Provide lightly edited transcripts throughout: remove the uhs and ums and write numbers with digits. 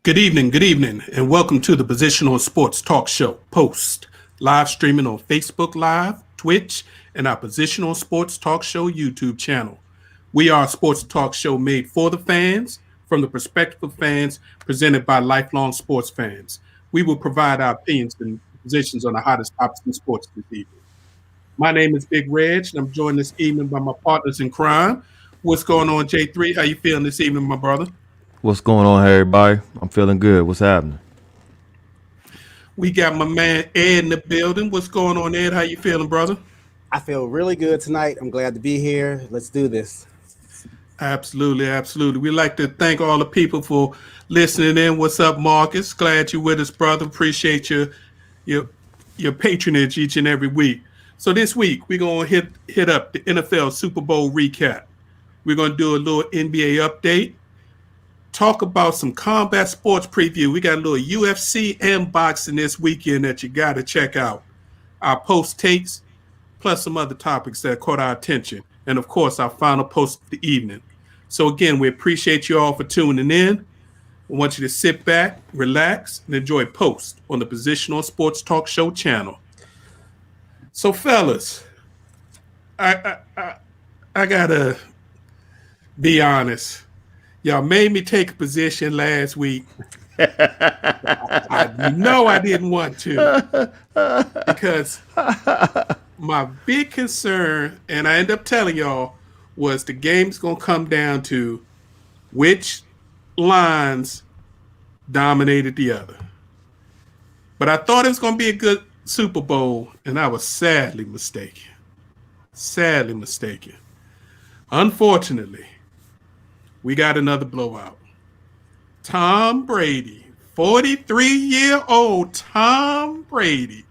Good evening, and welcome to the Positional Sports Talk Show, Post, live streaming on Facebook Live, Twitch, and our Positional Sports Talk Show YouTube channel. We are a sports talk show made for the fans, from the perspective of fans, presented by lifelong sports fans. We will provide our opinions and positions on the hottest topics in sports this evening. My name is Big Reg, and I'm joined this evening by my partners in crime. What's going on, J3? How you feeling this evening, my brother? What's going on, everybody? I'm feeling good. What's happening? We got my man Ed in the building. What's going on, Ed? How you feeling, brother? I feel really good tonight. I'm glad to be here. Let's do this. Absolutely, absolutely. We'd like to thank all the people for listening in. What's up, Marcus? Glad you're with us, brother. Appreciate your your patronage each and every week. So this week we're gonna hit up the NFL Super Bowl recap. We're gonna do a little NBA update. Talk about some combat sports preview. We got a little UFC and boxing this weekend that you got to check out. Our post takes, plus some other topics that caught our attention. And of course, our final post of the evening. So again, we appreciate you all for tuning in. We want you to sit back, relax, and enjoy Post on the Positional Sports Talk Show channel. So fellas, I gotta be honest. Y'all made me take a position last week. I know I didn't want to because my big concern, and I end up telling y'all, was the game's going to come down to which lines dominated the other. But I thought it was going to be a good Super Bowl, and I was sadly mistaken. Sadly mistaken. Unfortunately, we got another blowout. Tom Brady, 43-year-old Tom Brady,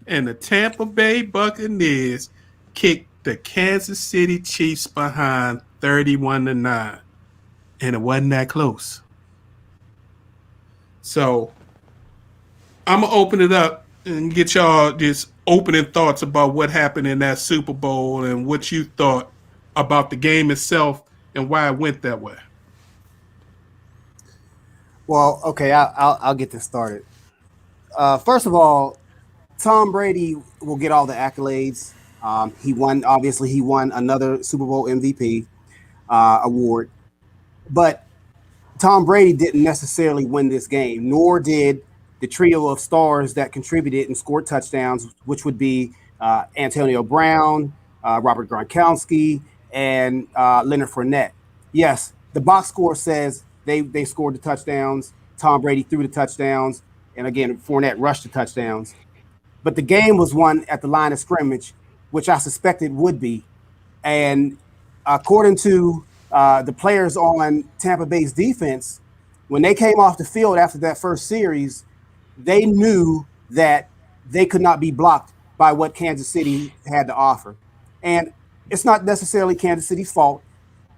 and the Tampa Bay Buccaneers kicked the Kansas City Chiefs behind 31-9. And it wasn't that close. So I'm going to open it up and get y'all just opening thoughts about what happened in that Super Bowl and what you thought about the game itself and why it went that way. Well, okay, I'll get this started. First of all, Tom Brady will get all the accolades. He won another Super Bowl MVP award, but Tom Brady didn't necessarily win this game, nor did the trio of stars that contributed and scored touchdowns, which would be Antonio Brown, Robert Gronkowski, and Leonard Fournette. Yes, the box score says they scored the touchdowns. Tom Brady threw the touchdowns. And again, Fournette rushed the touchdowns. But the game was won at the line of scrimmage, which I suspected would be. And according to the players on Tampa Bay's defense, when they came off the field after that first series, they knew that they could not be blocked by what Kansas City had to offer. And it's not necessarily Kansas City's fault.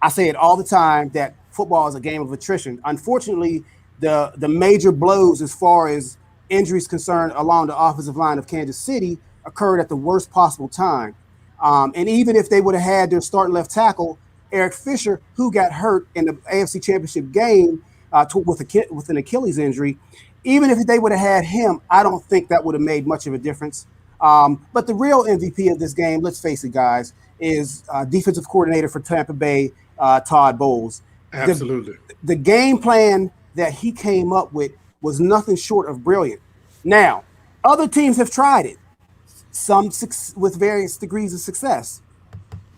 I say it all the time that football is a game of attrition. Unfortunately, the major blows as far as injuries concerned along the offensive line of Kansas City occurred at the worst possible time. And even if they would have had their starting left tackle, Eric Fisher, who got hurt in the AFC Championship game with an Achilles injury, even if they would have had him, I don't think that would have made much of a difference. But the real MVP of this game, let's face it, guys, is defensive coordinator for Tampa Bay, Todd Bowles. Absolutely. The game plan that he came up with was nothing short of brilliant. Now, other teams have tried it, some with various degrees of success.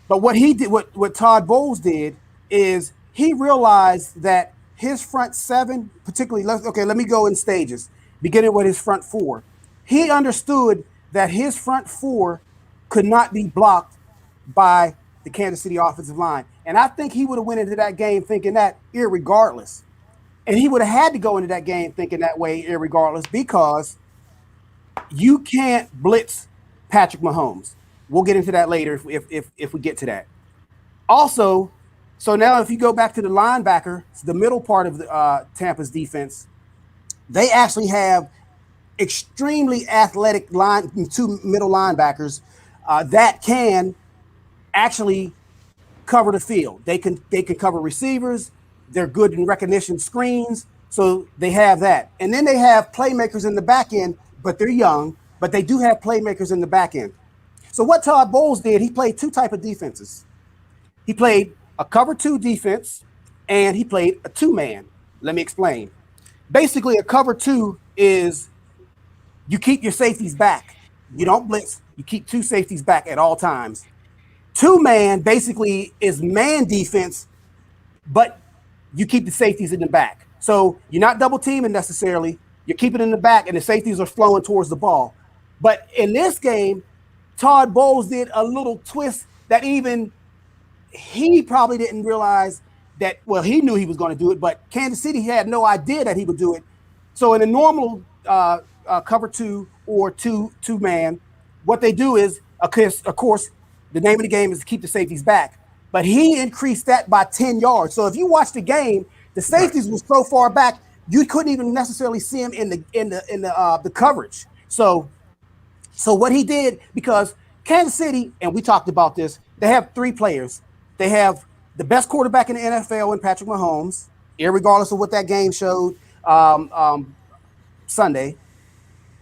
But what he did, what Todd Bowles did, is he realized that his front seven, particularly, let me go in stages, beginning with his front four. He understood that his front four could not be blocked by the Kansas City offensive line. And I think he would have went into that game thinking that irregardless. And he would have had to go into that game thinking that way irregardless, because you can't blitz Patrick Mahomes. We'll get into that later if we get to that. Also, so now if you go back to the linebacker, the middle part of the Tampa's defense, they actually have extremely athletic two middle linebackers that can actually cover the field. They can cover receivers. They're good in recognition screens. So they have that. And then they have playmakers in the back end, but they're young, but they do have playmakers in the back end. So what Todd Bowles did, he played two type of defenses. He played a cover 2 defense and he played a 2-man. Let me explain. Basically, a cover 2 is you keep your safeties back. You don't blitz. You keep 2 safeties back at all times. 2-man basically is man defense, but you keep the safeties in the back. So you're not double teaming necessarily. You're keeping it in the back, and the safeties are flowing towards the ball. But in this game, Todd Bowles did a little twist that even he probably didn't realize that. Well, he knew he was going to do it, but Kansas City had no idea that he would do it. So in a normal cover 2 or 2-man, what they do is, of course, the name of the game is to keep the safeties back. But he increased that by 10 yards. So if you watch the game, the safeties were so far back you couldn't even necessarily see him in the coverage. So what he did, because Kansas City, and we talked about this, they have 3 players. They have the best quarterback in the NFL in Patrick Mahomes, irregardless of what that game showed Sunday.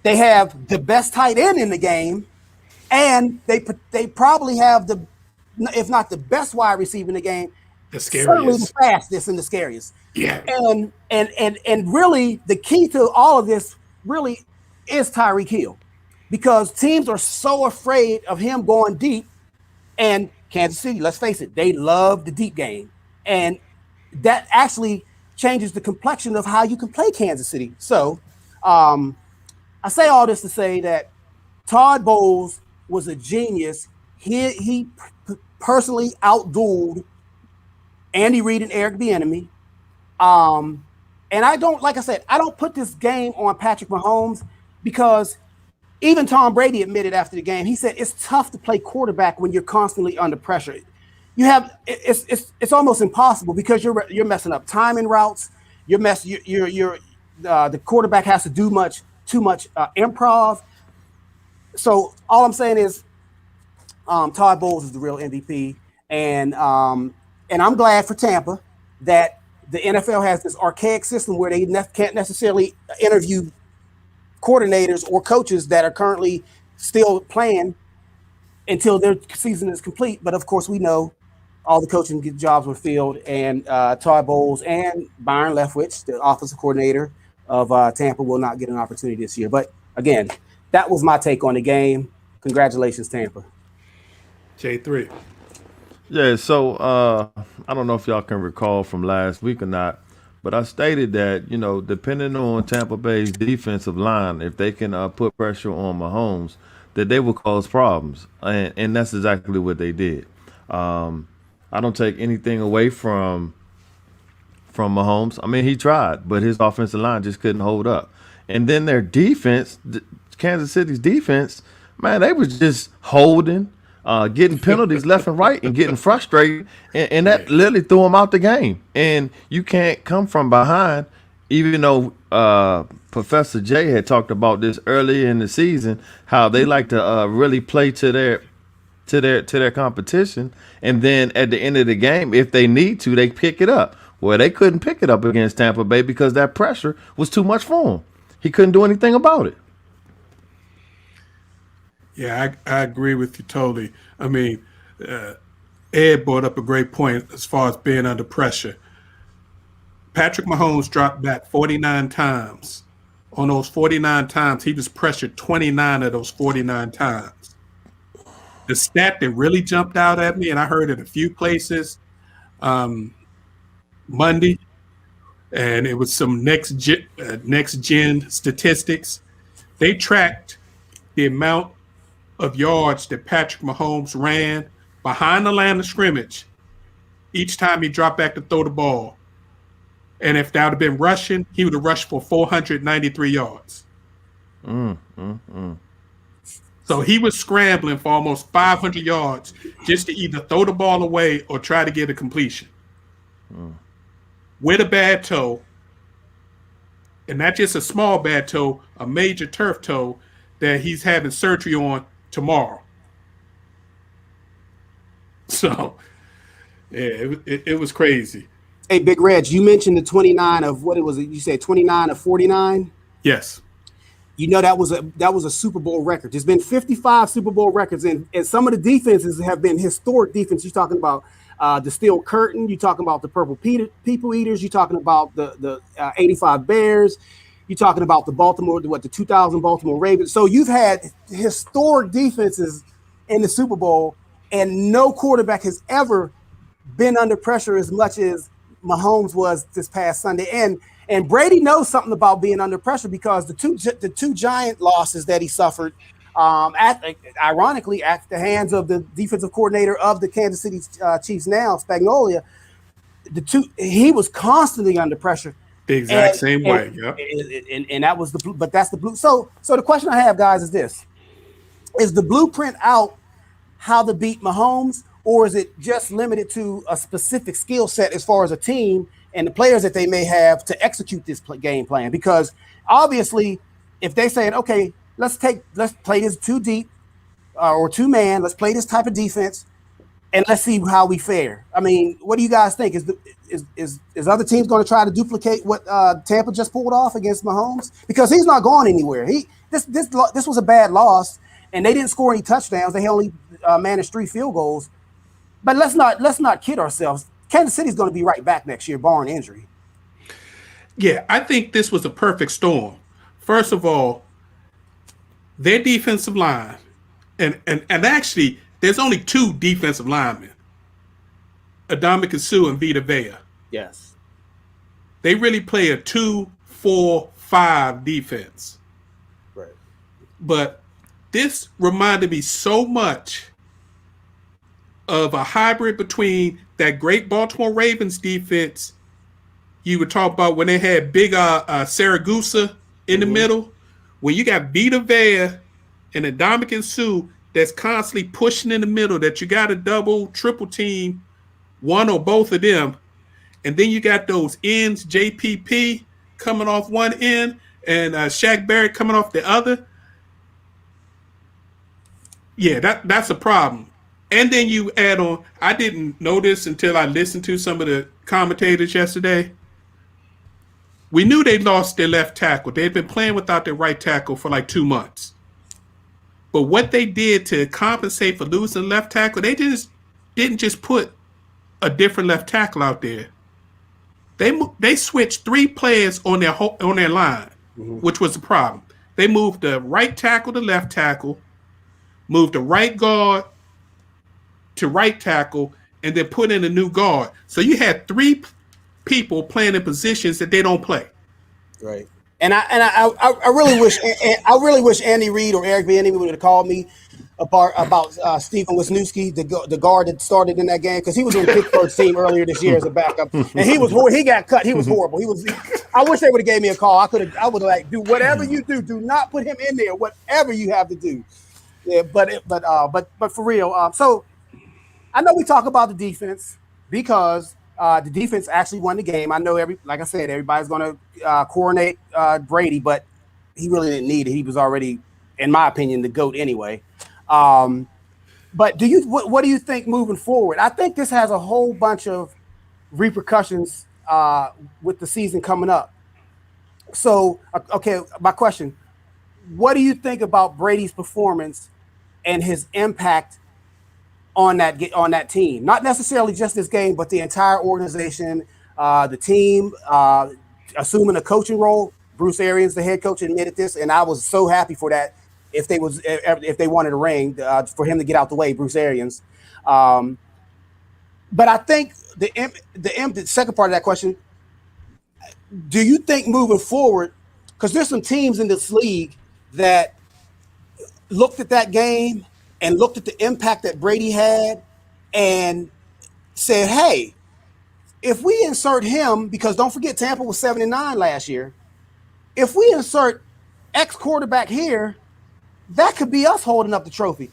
They have the best tight end in the game, and they probably have the, if not the best wide receiver in the game, certainly the fastest and the scariest. Yeah. And really the key to all of this really is Tyreek Hill, because teams are so afraid of him going deep. And Kansas City, let's face it, they love the deep game. And that actually changes the complexion of how you can play Kansas City. So I say all this to say that Todd Bowles was a genius. He personally outdueled Andy Reid and Eric Bieniemy. And I don't, like I said, I don't put this game on Patrick Mahomes, because even Tom Brady admitted after the game, he said it's tough to play quarterback when you're constantly under pressure. You have it's almost impossible, because you're messing up timing routes. The quarterback has to do too much improv. So all I'm saying is Todd Bowles is the real MVP, and I'm glad for Tampa that the NFL has this archaic system where they can't necessarily interview coordinators or coaches that are currently still playing until their season is complete. But of course, we know all the coaching jobs were filled, and Todd Bowles and Byron Leftwich, the offensive coordinator of Tampa, will not get an opportunity this year. But again, that was my take on the game. Congratulations, Tampa. J3. Yeah, so I don't know if y'all can recall from last week or not, but I stated that, depending on Tampa Bay's defensive line, if they can put pressure on Mahomes, that they will cause problems. And that's exactly what they did. I don't take anything away from Mahomes. I mean, he tried, but his offensive line just couldn't hold up. And then their defense, Kansas City's defense, man, they was just holding, getting penalties left and right and getting frustrated. And that literally threw them out the game. And you can't come from behind, even though Professor Jay had talked about this earlier in the season, how they like to really play to their competition. And then at the end of the game, if they need to, they pick it up. Well, they couldn't pick it up against Tampa Bay because that pressure was too much for him. He couldn't do anything about it. Yeah, I agree with you totally. I mean, Ed brought up a great point as far as being under pressure. Patrick Mahomes dropped back 49 times. On those 49 times, he was pressured 29 of those 49 times. The stat that really jumped out at me, and I heard it a few places Monday, and it was some next gen statistics. They tracked the amount of yards that Patrick Mahomes ran behind the line of scrimmage each time he dropped back to throw the ball. And if that would have been rushing, he would have rushed for 493 yards. So he was scrambling for almost 500 yards just to either throw the ball away or try to get a completion. With a bad toe, and not just a small bad toe, a major turf toe that he's having surgery on tomorrow. So, yeah, it was crazy. Hey, Big Reg, you mentioned the 29 of what it was. You said 29 of 49. Yes. You know that was a Super Bowl record. There's been 55 Super Bowl records, and some of the defenses have been historic defense. You're talking about the Steel Curtain. You're talking about the Purple People Eaters. You're talking about the 85 Bears. You're talking about the 2000 Baltimore Ravens. So you've had historic defenses in the Super Bowl, and no quarterback has ever been under pressure as much as Mahomes was this past Sunday. And Brady knows something about being under pressure because the two giant losses that he suffered, ironically, at the hands of the defensive coordinator of the Kansas City Chiefs now, Spagnuolo, he was constantly under pressure. The exact same way. Yep. And that was but that's the blue. So the question I have, guys, is this: is the blueprint out how to beat Mahomes, or is it just limited to a specific skill set as far as a team and the players that they may have to execute this game plan? Because obviously, if they saying, okay, let's play this 2 deep or 2 man, let's play this type of defense, and let's see how we fare. I mean, what do you guys think? Is other teams going to try to duplicate what Tampa just pulled off against Mahomes? Because he's not going anywhere. This was a bad loss, and they didn't score any touchdowns. They only managed 3 field goals. But let's not kid ourselves. Kansas City's going to be right back next year, barring injury. Yeah, I think this was a perfect storm. First of all, their defensive line, and actually, there's only 2 defensive linemen, Ndamukong Suh and Vita Vea. Yes. They really play a 2-4-5 defense. Right. But this reminded me so much of a hybrid between that great Baltimore Ravens defense you would talk about when they had big Saragusa in the middle, when you got Vita Vea and Ndamukong Suh that's constantly pushing in the middle, that you got to double, triple team one or both of them. And then you got those ends, JPP coming off one end and Shaq Barrett coming off the other. Yeah, that's a problem. And then you add on, I didn't know this until I listened to some of the commentators yesterday. We knew they lost their left tackle. They'd been playing without their right tackle for like 2 months. But what they did to compensate for losing left tackle, they didn't just put a different left tackle out there. They switched 3 players on their line, which was the problem. They moved the right tackle to left tackle, moved the right guard to right tackle, and then put in a new guard. So you had 3 people playing in positions that they don't play. Right. And I really wish Andy Reid or Eric Bieniemy would have called me about Stephen Wisniewski, the guard that started in that game, because he was on Pittsburgh's team earlier this year as a backup, and he got cut. He was horrible. I wish they would have gave me a call. I would have like, do whatever you do not put him in there. Whatever you have to do. Yeah, but for real. So I know we talk about the defense because the defense actually won the game. I know like I said, everybody's going to coronate Brady, but he really didn't need it. He was already, in my opinion, the GOAT anyway. But what do you think moving forward? I think this has a whole bunch of repercussions with the season coming up. So, okay, my question: what do you think about Brady's performance and his impact on that team? Not necessarily just this game, but the entire organization, the team, assuming a coaching role. Bruce Arians, the head coach, admitted this, and I was so happy for that. If they wanted a ring, for him to get out the way, Bruce Arians. But I think the second part of that question: do you think moving forward, because there's some teams in this league that looked at that game and looked at the impact that Brady had and said, hey, if we insert him, because don't forget Tampa was 7-9 last year, if we insert X quarterback here, that could be us holding up the trophy.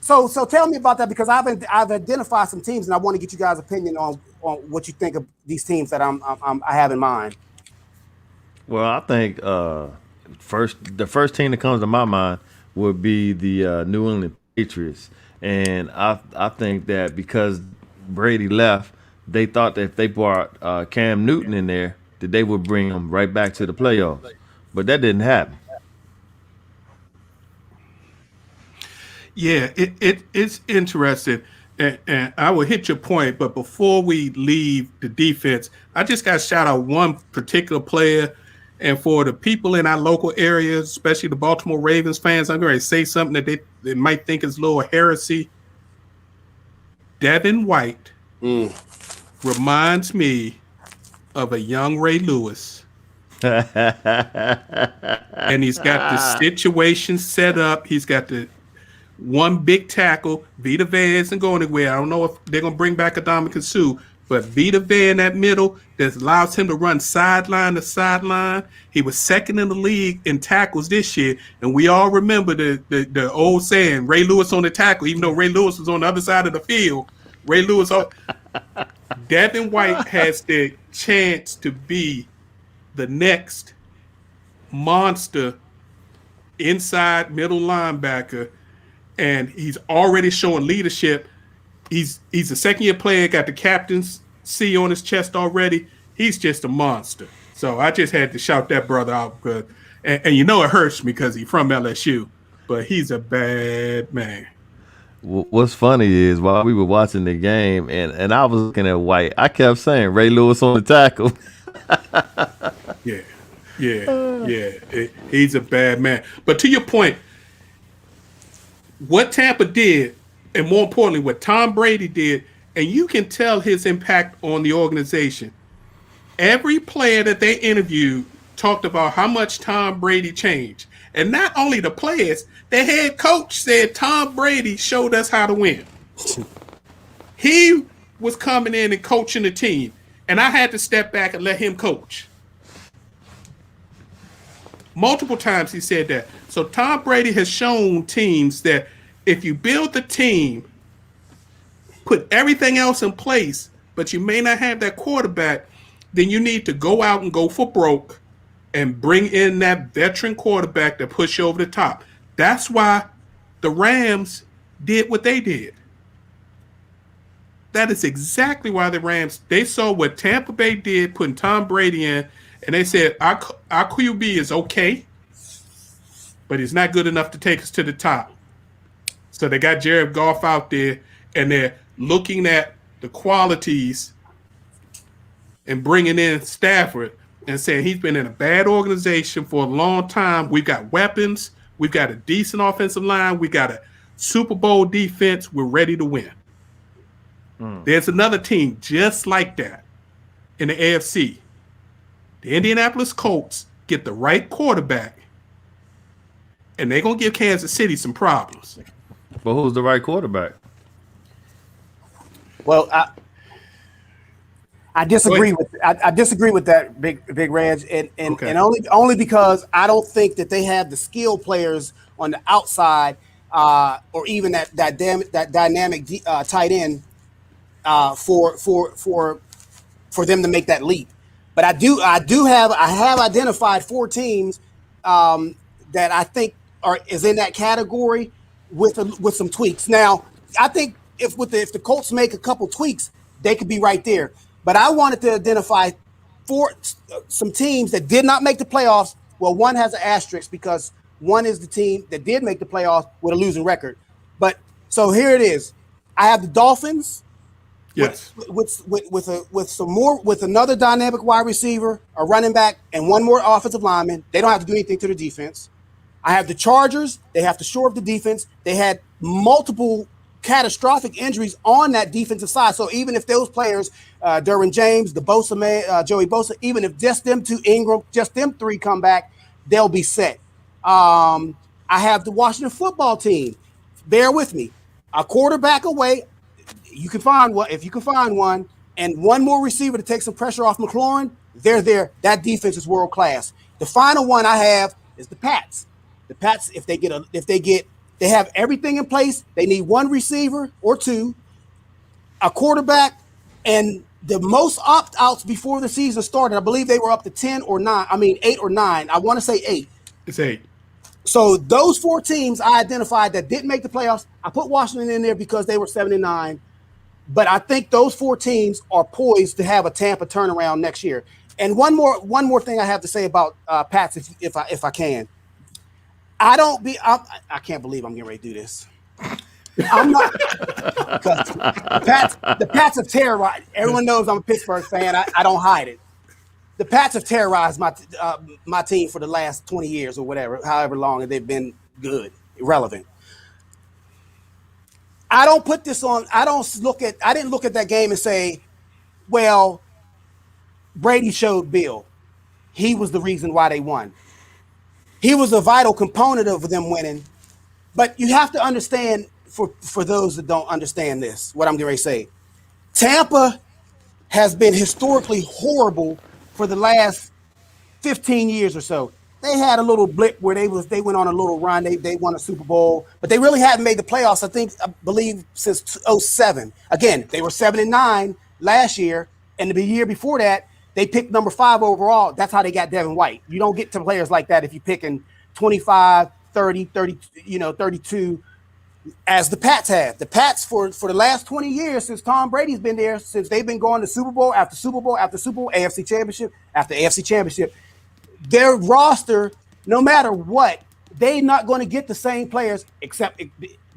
So tell me about that, because I've identified some teams and I want to get you guys' opinion on what you think of these teams that I have in mind. Well, I think the first team that comes to my mind would be the New England Patriots, and I think that because Brady left, they thought that if they brought Cam Newton in there, that they would bring him right back to the playoffs. But that didn't happen. Yeah, it's interesting, and I will hit your point. But before we leave the defense, I just got to shout out one particular player, and for the people in our local area, especially the Baltimore Ravens fans, I'm going to say something that they might think is a little heresy. Devin White reminds me of a young Ray Lewis. And he's got the situation set up. He's got the one big tackle. Vita Vea isn't going anywhere. I don't know if they're going to bring back Adama Sue, but Vita Vea in that middle that allows him to run sideline to sideline. He was second in the league in tackles this year, and we all remember the old saying, Ray Lewis on the tackle, even though Ray Lewis was on the other side of the field. Ray Lewis, Devin White has the chance to be the next monster inside middle linebacker, and he's already showing leadership. He's a second-year player, got the captain's C on his chest already. He's just a monster. So I just had to shout that brother out, because, and you know it hurts me because he's from LSU, but he's a bad man. What's funny is while we were watching the game and I was looking at White, I kept saying Ray Lewis on the tackle. Yeah. He's a bad man. But to your point, what Tampa did, and more importantly, what Tom Brady did, and you can tell his impact on the organization. Every player that they interviewed talked about how much Tom Brady changed. And not only the players, the head coach said Tom Brady showed us how to win. He was coming in and coaching the team, and I had to step back and let him coach. Multiple times he said that. So Tom Brady has shown teams that if you build the team, put everything else in place, but you may not have that quarterback, then you need to go out and go for broke and bring in that veteran quarterback to push you over the top. That's why the Rams did what they did. That is exactly why the Rams, they saw what Tampa Bay did, putting Tom Brady in, and they said, our QB is okay, but he's not good enough to take us to the top. So they got Jared Goff out there, and they're looking at the qualities and bringing in Stafford and saying he's been in a bad organization for a long time. We've got weapons. We've got a decent offensive line. We got a Super Bowl defense. We're ready to win. There's another team just like that in the AFC. The Indianapolis Colts get the right quarterback, and they're going to give Kansas City some problems. But who's the right quarterback? Well, I disagree with that, big Reg, and only because I don't think that they have the skill players on the outside, or even that dynamic tight end for them to make that leap. But I have identified 4 teams that I think is in that category with some tweaks. Now, I think if the Colts make a couple tweaks, they could be right there. But I wanted to identify some teams that did not make the playoffs. Well, one has an asterisk because one is the team that did make the playoffs with a losing record. But so here it is. I have the Dolphins. Yes. With another dynamic wide receiver, a running back, and one more offensive lineman. They don't have to do anything to the defense. I have the Chargers. They have to shore up the defense. They had multiple catastrophic injuries on that defensive side. So even if those players, Derwin James, the Bosa, Joey Bosa, even if just them 2, Ingram, just them 3 come back, they'll be set. I have the Washington football team. Bear with me. A quarterback away. You can find one if you can find one, and one more receiver to take some pressure off McLaurin. They're there. That defense is world class. The final one I have is the Pats. The Pats, they have everything in place. They need one receiver or 2, a quarterback, and the most opt-outs before the season started. I believe they were up to 8 or 9. I want to say 8. It's 8. So those 4 teams I identified that didn't make the playoffs. I put Washington in there because they were 7-9. But I think those 4 teams are poised to have a Tampa turnaround next year. And one more thing I have to say about Pats, if I can. I can't believe I'm getting ready to do this. I'm not, because the Pats have terrorized. Everyone knows I'm a Pittsburgh fan. I don't hide it. The Pats have terrorized my team for the last 20 years or whatever, however long they've been good, irrelevant. I don't put this on. I didn't look at that game and say, well, Brady showed Bill. He was the reason why they won. He was a vital component of them winning. But you have to understand, for those that don't understand this, what I'm going to say. Tampa has been historically horrible for the last 15 years or so. They had a little blip where they went on a little run. They won a Super Bowl, but they really hadn't made the playoffs, I believe, since 2007. Again, they were 7-9 last year, and the year before that, they picked number 5 overall. That's how they got Devin White. You don't get to players like that if you're picking 25, 30, 32, as the Pats have. The Pats, for the last 20 years, since Tom Brady's been there, since they've been going to Super Bowl after Super Bowl after Super Bowl, AFC Championship after AFC Championship, their roster, no matter what, they're not going to get the same players, except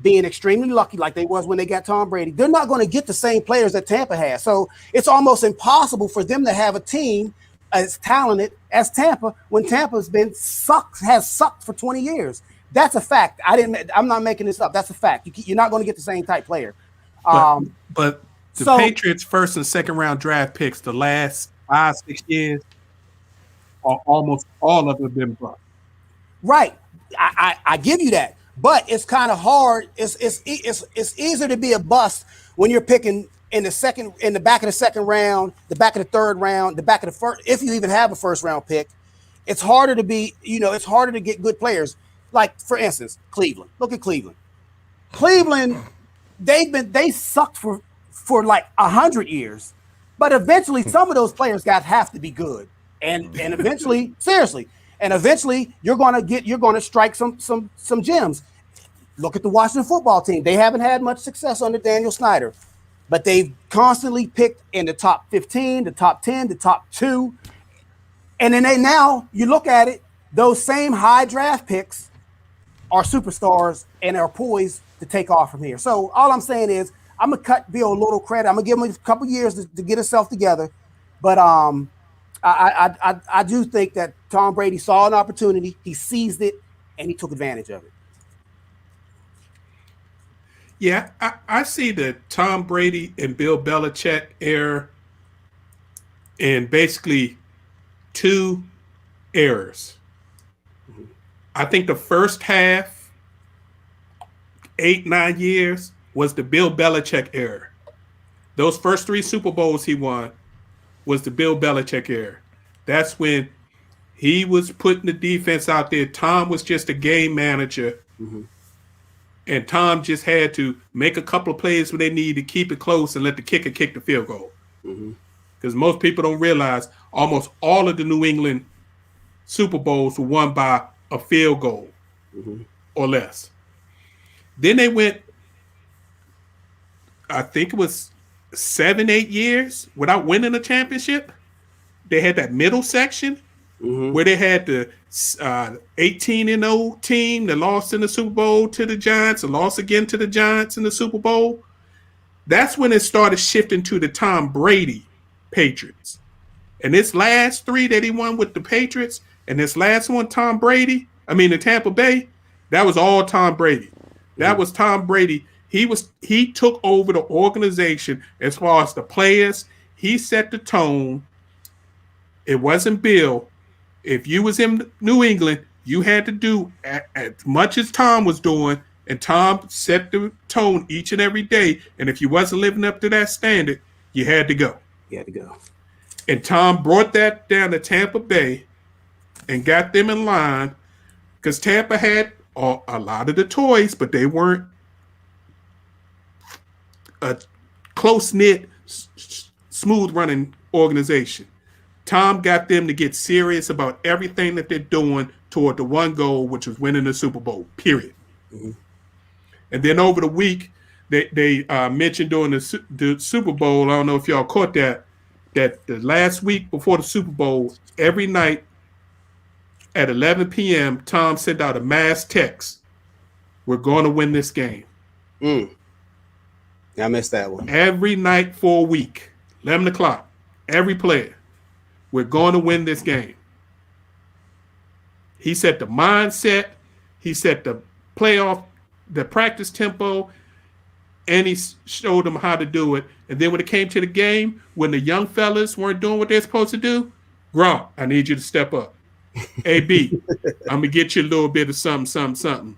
being extremely lucky like they was when they got Tom Brady. They're not going to get the same players that Tampa has. So it's almost impossible for them to have a team as talented as Tampa when Tampa's has sucked for 20 years. That's a fact. I'm not making this up. That's a fact. You're not going to get the same type player. But the Patriots' first and second round draft picks the last 5-6 years are almost all of them been bust. Right. I give you that. But it's kind of hard. It's easier to be a bust when you're picking in the back of the second round, the back of the third round, the back of the first, if you even have a first round pick. It's harder to be, it's harder to get good players. Like, for instance, Cleveland. Look at Cleveland. Cleveland, they sucked for like 100 years. But eventually some of those players have to be good. And eventually, seriously, you're gonna strike some gems. Look at the Washington football team. They haven't had much success under Daniel Snyder, but they've constantly picked in the top 15, the top 10, the top 2. And then now you look at it, those same high draft picks are superstars and are poised to take off from here. So all I'm saying is I'm gonna cut Bill a little credit. I'm gonna give him a couple years to get himself together. But I do think that Tom Brady saw an opportunity, he seized it, and he took advantage of it. Yeah, I see the Tom Brady and Bill Belichick era in basically 2 eras. I think the first half, 8-9 years, was the Bill Belichick era. Those first 3 Super Bowls he won was the Bill Belichick era. That's when he was putting the defense out there. Tom was just a game manager. Mm-hmm. And Tom just had to make a couple of plays where they need to keep it close and let the kicker kick the field goal. Because most people don't realize almost all of the New England Super Bowls were won by a field goal or less. Then they went, I think it was 7-8 years without winning a championship. They had that middle section where they had the 18-0 team that lost in the Super Bowl to the Giants and lost again to the Giants in the Super Bowl. That's when it started shifting to the Tom Brady Patriots. And this last 3 that he won with the Patriots and this last one, the Tampa Bay, that was all Tom Brady. That was Tom Brady. He took over the organization as far as the players. He set the tone. It wasn't Bill. If you was in New England, you had to do as much as Tom was doing, and Tom set the tone each and every day. And if you wasn't living up to that standard, you had to go. You had to go. And Tom brought that down to Tampa Bay and got them in line because Tampa had a lot of the toys, but they weren't a close-knit, smooth-running organization. Tom got them to get serious about everything that they're doing toward the one goal, which was winning the Super Bowl, period. And then over the week, they mentioned during the Super Bowl. I don't know if y'all caught that the last week before the Super Bowl, every night at 11 p.m., Tom sent out a mass text. We're going to win this game. I missed that one. Every night for a week, 11 o'clock, every player. We're going to win this game. He set the mindset. He set the practice tempo, and he showed them how to do it. And then when it came to the game, when the young fellas weren't doing what they're supposed to do, Gronk, I need you to step up. AB, I'm going to get you a little bit of something.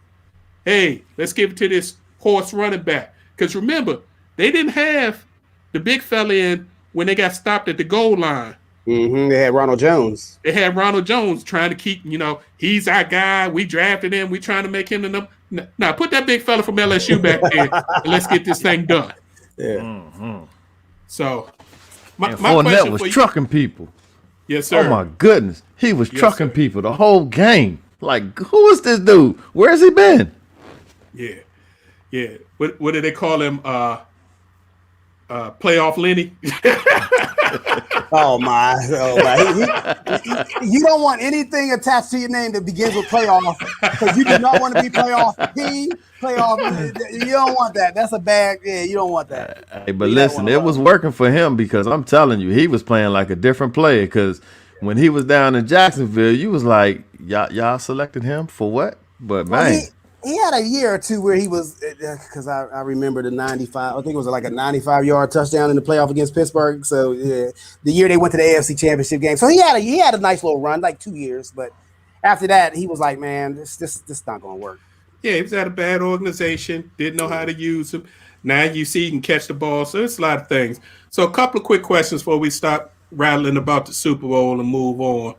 Hey, let's give it to this horse running back. Because remember, they didn't have the big fella in when they got stopped at the goal line. They had Ronald Jones. They had Ronald Jones trying to keep, he's our guy. We drafted him. We trying to make him the number. Now, put that big fella from LSU back there and let's get this thing done. Yeah. So, my Fournette was trucking people. Yes, sir. Oh, my goodness. He was trucking people the whole game. Like, who is this dude? Where's he been? Yeah. Yeah. What did they call him? Playoff Lenny? Oh my! You don't want anything attached to your name that begins with playoff because you do not want to be playoff P, playoff. You don't want that. That's a bad. Yeah, you don't want that. Hey, but listen, it was working for him because I'm telling you, he was playing like a different player. Because when he was down in Jacksonville, you was like, y'all selected him for what? But man. He had a year or two where he was, because I remember the 95, I think it was like a 95-yard touchdown in the playoff against Pittsburgh. So yeah, the year they went to the AFC Championship game. So he had a nice little run, like 2 years. But after that, he was like, man, this not going to work. Yeah, he was at a bad organization, didn't know how to use him. Now you see he can catch the ball. So it's a lot of things. So a couple of quick questions before we stop rattling about the Super Bowl and move on.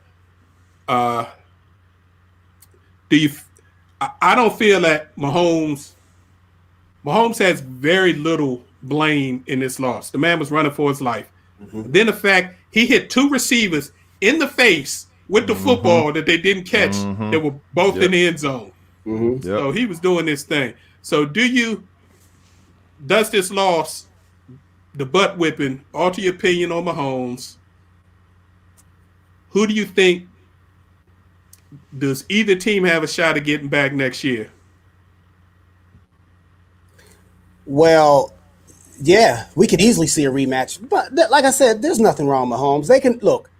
I don't feel that Mahomes has very little blame in this loss. The man was running for his life. Then the fact he hit two receivers in the face with the football that they didn't catch that were both in the end zone. So he was doing this thing. So does this loss, the butt whipping, alter your opinion on Mahomes? Who do you think? Does either team have a shot at getting back next year? Well, yeah, we could easily see a rematch. But like I said, there's nothing wrong with Mahomes. They can look.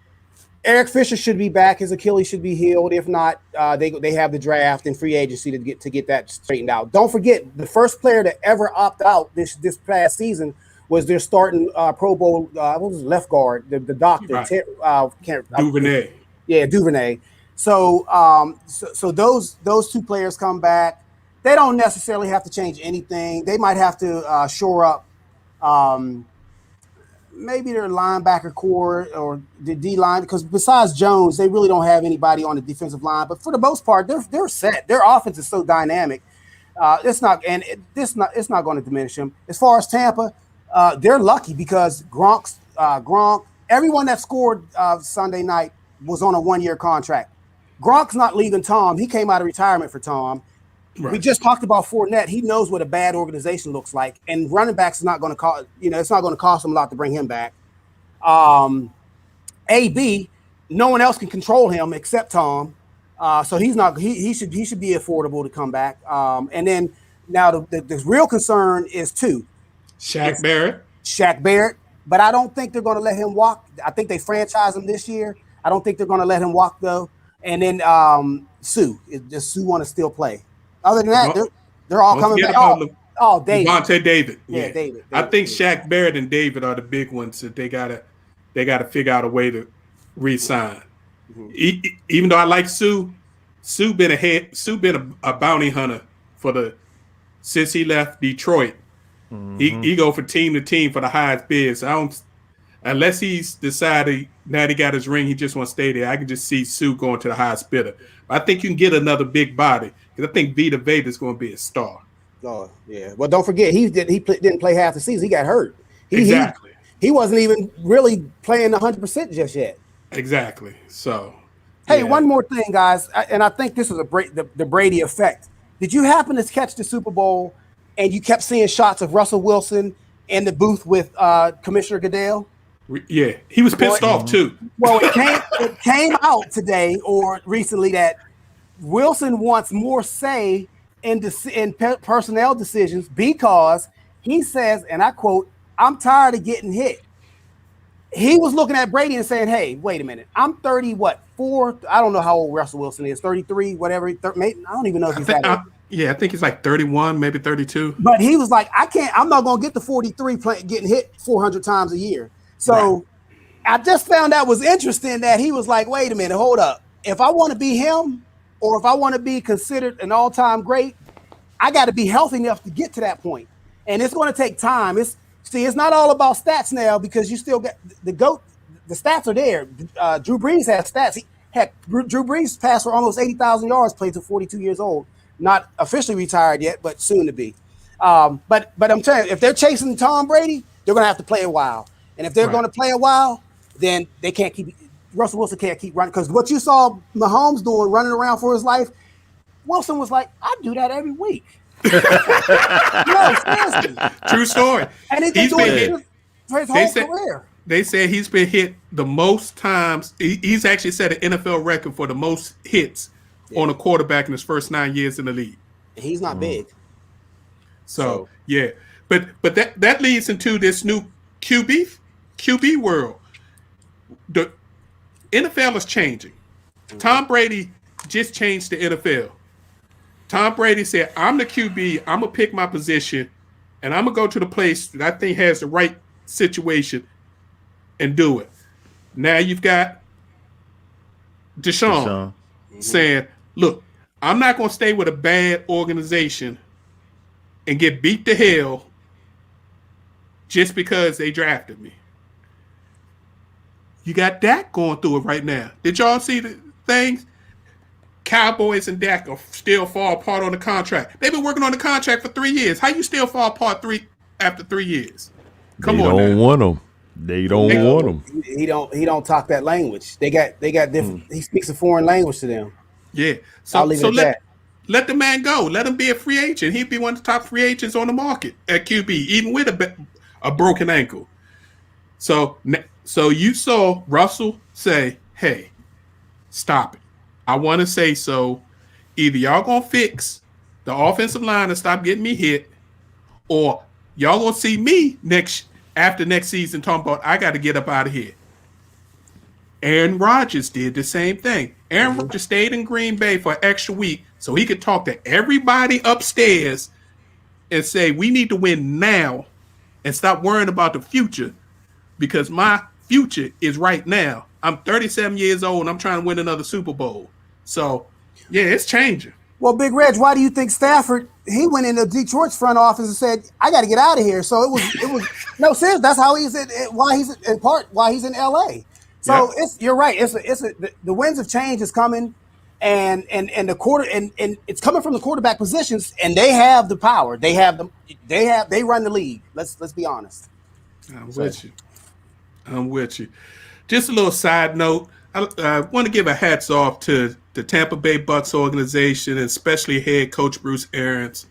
Eric Fisher should be back. His Achilles should be healed. If not, they have the draft and free agency to get that straightened out. Don't forget, the first player to ever opt out this past season was their starting Pro Bowl. What was it, left guard? The doctor, right. Duvernay. Duvernay. So, so those two players come back. They don't necessarily have to change anything. They might have to shore up maybe their linebacker core or the D line, because besides Jones, they really don't have anybody on the defensive line. But for the most part, they're set. Their offense is so dynamic. It's not going to diminish them. As far as Tampa, they're lucky because Gronk, everyone that scored Sunday night was on a 1-year contract. Gronk's not leaving Tom. He came out of retirement for Tom. Right. We just talked about Fournette. He knows what a bad organization looks like, and running backs is not going to cost. It's not going to cost him a lot to bring him back. AB, no one else can control him except Tom, so he's not. He should be affordable to come back. And then now the real concern is Shaq Barrett, but I don't think they're going to let him walk. I think they franchise him this year. I don't think they're going to let him walk though. And then Sue want to still play. Other than that, they're all coming back. David. Devontae David. Yeah, David. I think Shaq Barrett and David are the big ones that they gotta figure out a way to re-sign. Even though I like Sue been a bounty hunter since he left Detroit. He go for team to team for the highest bids. Unless he's decided now he got his ring, he just want to stay there. I can just see Sue going to the highest bidder. But I think you can get another big body because I think Vita Vea is going to be a star. Oh yeah. Well, don't forget he didn't play half the season. He got hurt. Exactly. He wasn't even really playing 100% just yet. Exactly. So. Hey, one more thing, guys, and I think this is the Brady effect. Did you happen to catch the Super Bowl and you kept seeing shots of Russell Wilson in the booth with Commissioner Goodell. Yeah, he was pissed off too. Well, it came out today or recently that Wilson wants more say in personnel decisions because he says, and I quote, "I'm tired of getting hit." He was looking at Brady and saying, "Hey, wait a minute. I'm 4? I don't know how old Russell Wilson is. 33, whatever. I don't even know if he's that old. I think he's like 31, maybe 32. But he was like, I'm not going to get to 43 getting hit 400 times a year." So I just found that was interesting that he was like, wait a minute, hold up. If I want to be him or if I want to be considered an all-time great, I got to be healthy enough to get to that point. And it's going to take time. It's not all about stats now because you still get the GOAT. The stats are there. Drew Brees has stats. Drew Brees passed for almost 80,000 yards, played to 42 years old. Not officially retired yet, but soon to be. But I'm telling you, if they're chasing Tom Brady, they're going to have to play a while. And if they're going to play a while, then they can't keep – Russell Wilson can't keep running. Because what you saw Mahomes doing, running around for his life, Wilson was like, I do that every week. No, seriously. True story. And he's been doing it for his whole career. They said he's been hit the most times. He's actually set an NFL record for the most hits on a quarterback in his first 9 years in the league. He's not big. So yeah. But that leads into this new QB world. The NFL is changing. Tom Brady just changed the NFL. Tom Brady said, I'm the QB, I'm going to pick my position, and I'm going to go to the place that I think has the right situation and do it. Now you've got Deshaun saying, look, I'm not going to stay with a bad organization and get beat to hell just because they drafted me. You got Dak going through it right now. Did y'all see the things? Cowboys and Dak are still fall apart on the contract. They've been working on the contract for 3 years. How you still fall apart after 3 years? Come on, they don't want them. They don't want him. He don't talk that language. They got different. He speaks a foreign language to them. Yeah. I'll leave it at that. Let the man go. Let him be a free agent. He'd be one of the top free agents on the market at QB, even with a broken ankle. So you saw Russell say, "Hey, stop it. I want to say so. Either y'all gonna fix the offensive line and stop getting me hit, or y'all gonna see me after next season talking about I got to get up out of here." Aaron Rodgers did the same thing. Aaron Rodgers stayed in Green Bay for an extra week so he could talk to everybody upstairs and say, we need to win now and stop worrying about the future because my future is right now. I'm 37 years old and I'm trying to win another Super Bowl. So, yeah, it's changing. Well, Big Reg, why do you think Stafford, he went into Detroit's front office and said, I got to get out of here. So it was no, seriously, that's how why he's in LA. So you're right. The winds of change is coming and it's coming from the quarterback positions and they have the power. They run the league. Let's be honest. I'm with you. Just a little side note. I want to give a hats off to the Tampa Bay Bucks organization, and especially head coach Bruce Arians.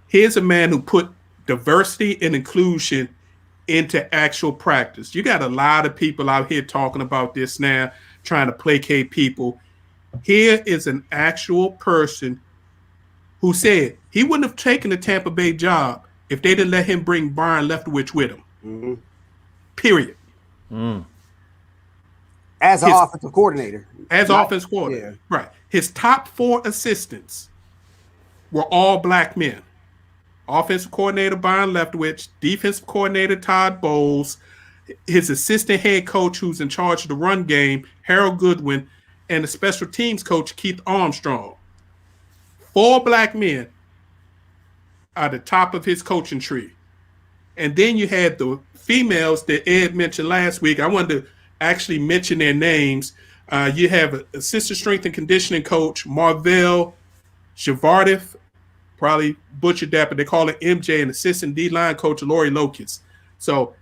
Here's a man who put diversity and inclusion into actual practice. You got a lot of people out here talking about this now, trying to placate people. Here is an actual person who said he wouldn't have taken the Tampa Bay job if they didn't let him bring Byron Leftwich with him. Mm-hmm. Period. As an offensive coordinator. Offensive coordinator. Yeah. Right. His top 4 assistants were all black men. Offensive coordinator Byron Leftwich, defensive coordinator Todd Bowles, his assistant head coach who's in charge of the run game, Harold Goodwin, and the special teams coach Keith Armstrong. 4 black men are the top of his coaching tree. And then you had the females that Ed mentioned last week. I wanted to actually mention their names. You have assistant strength and conditioning coach Marvell Shavardif, probably butchered that, but they call it MJ, and assistant D-line coach Lori Locust. So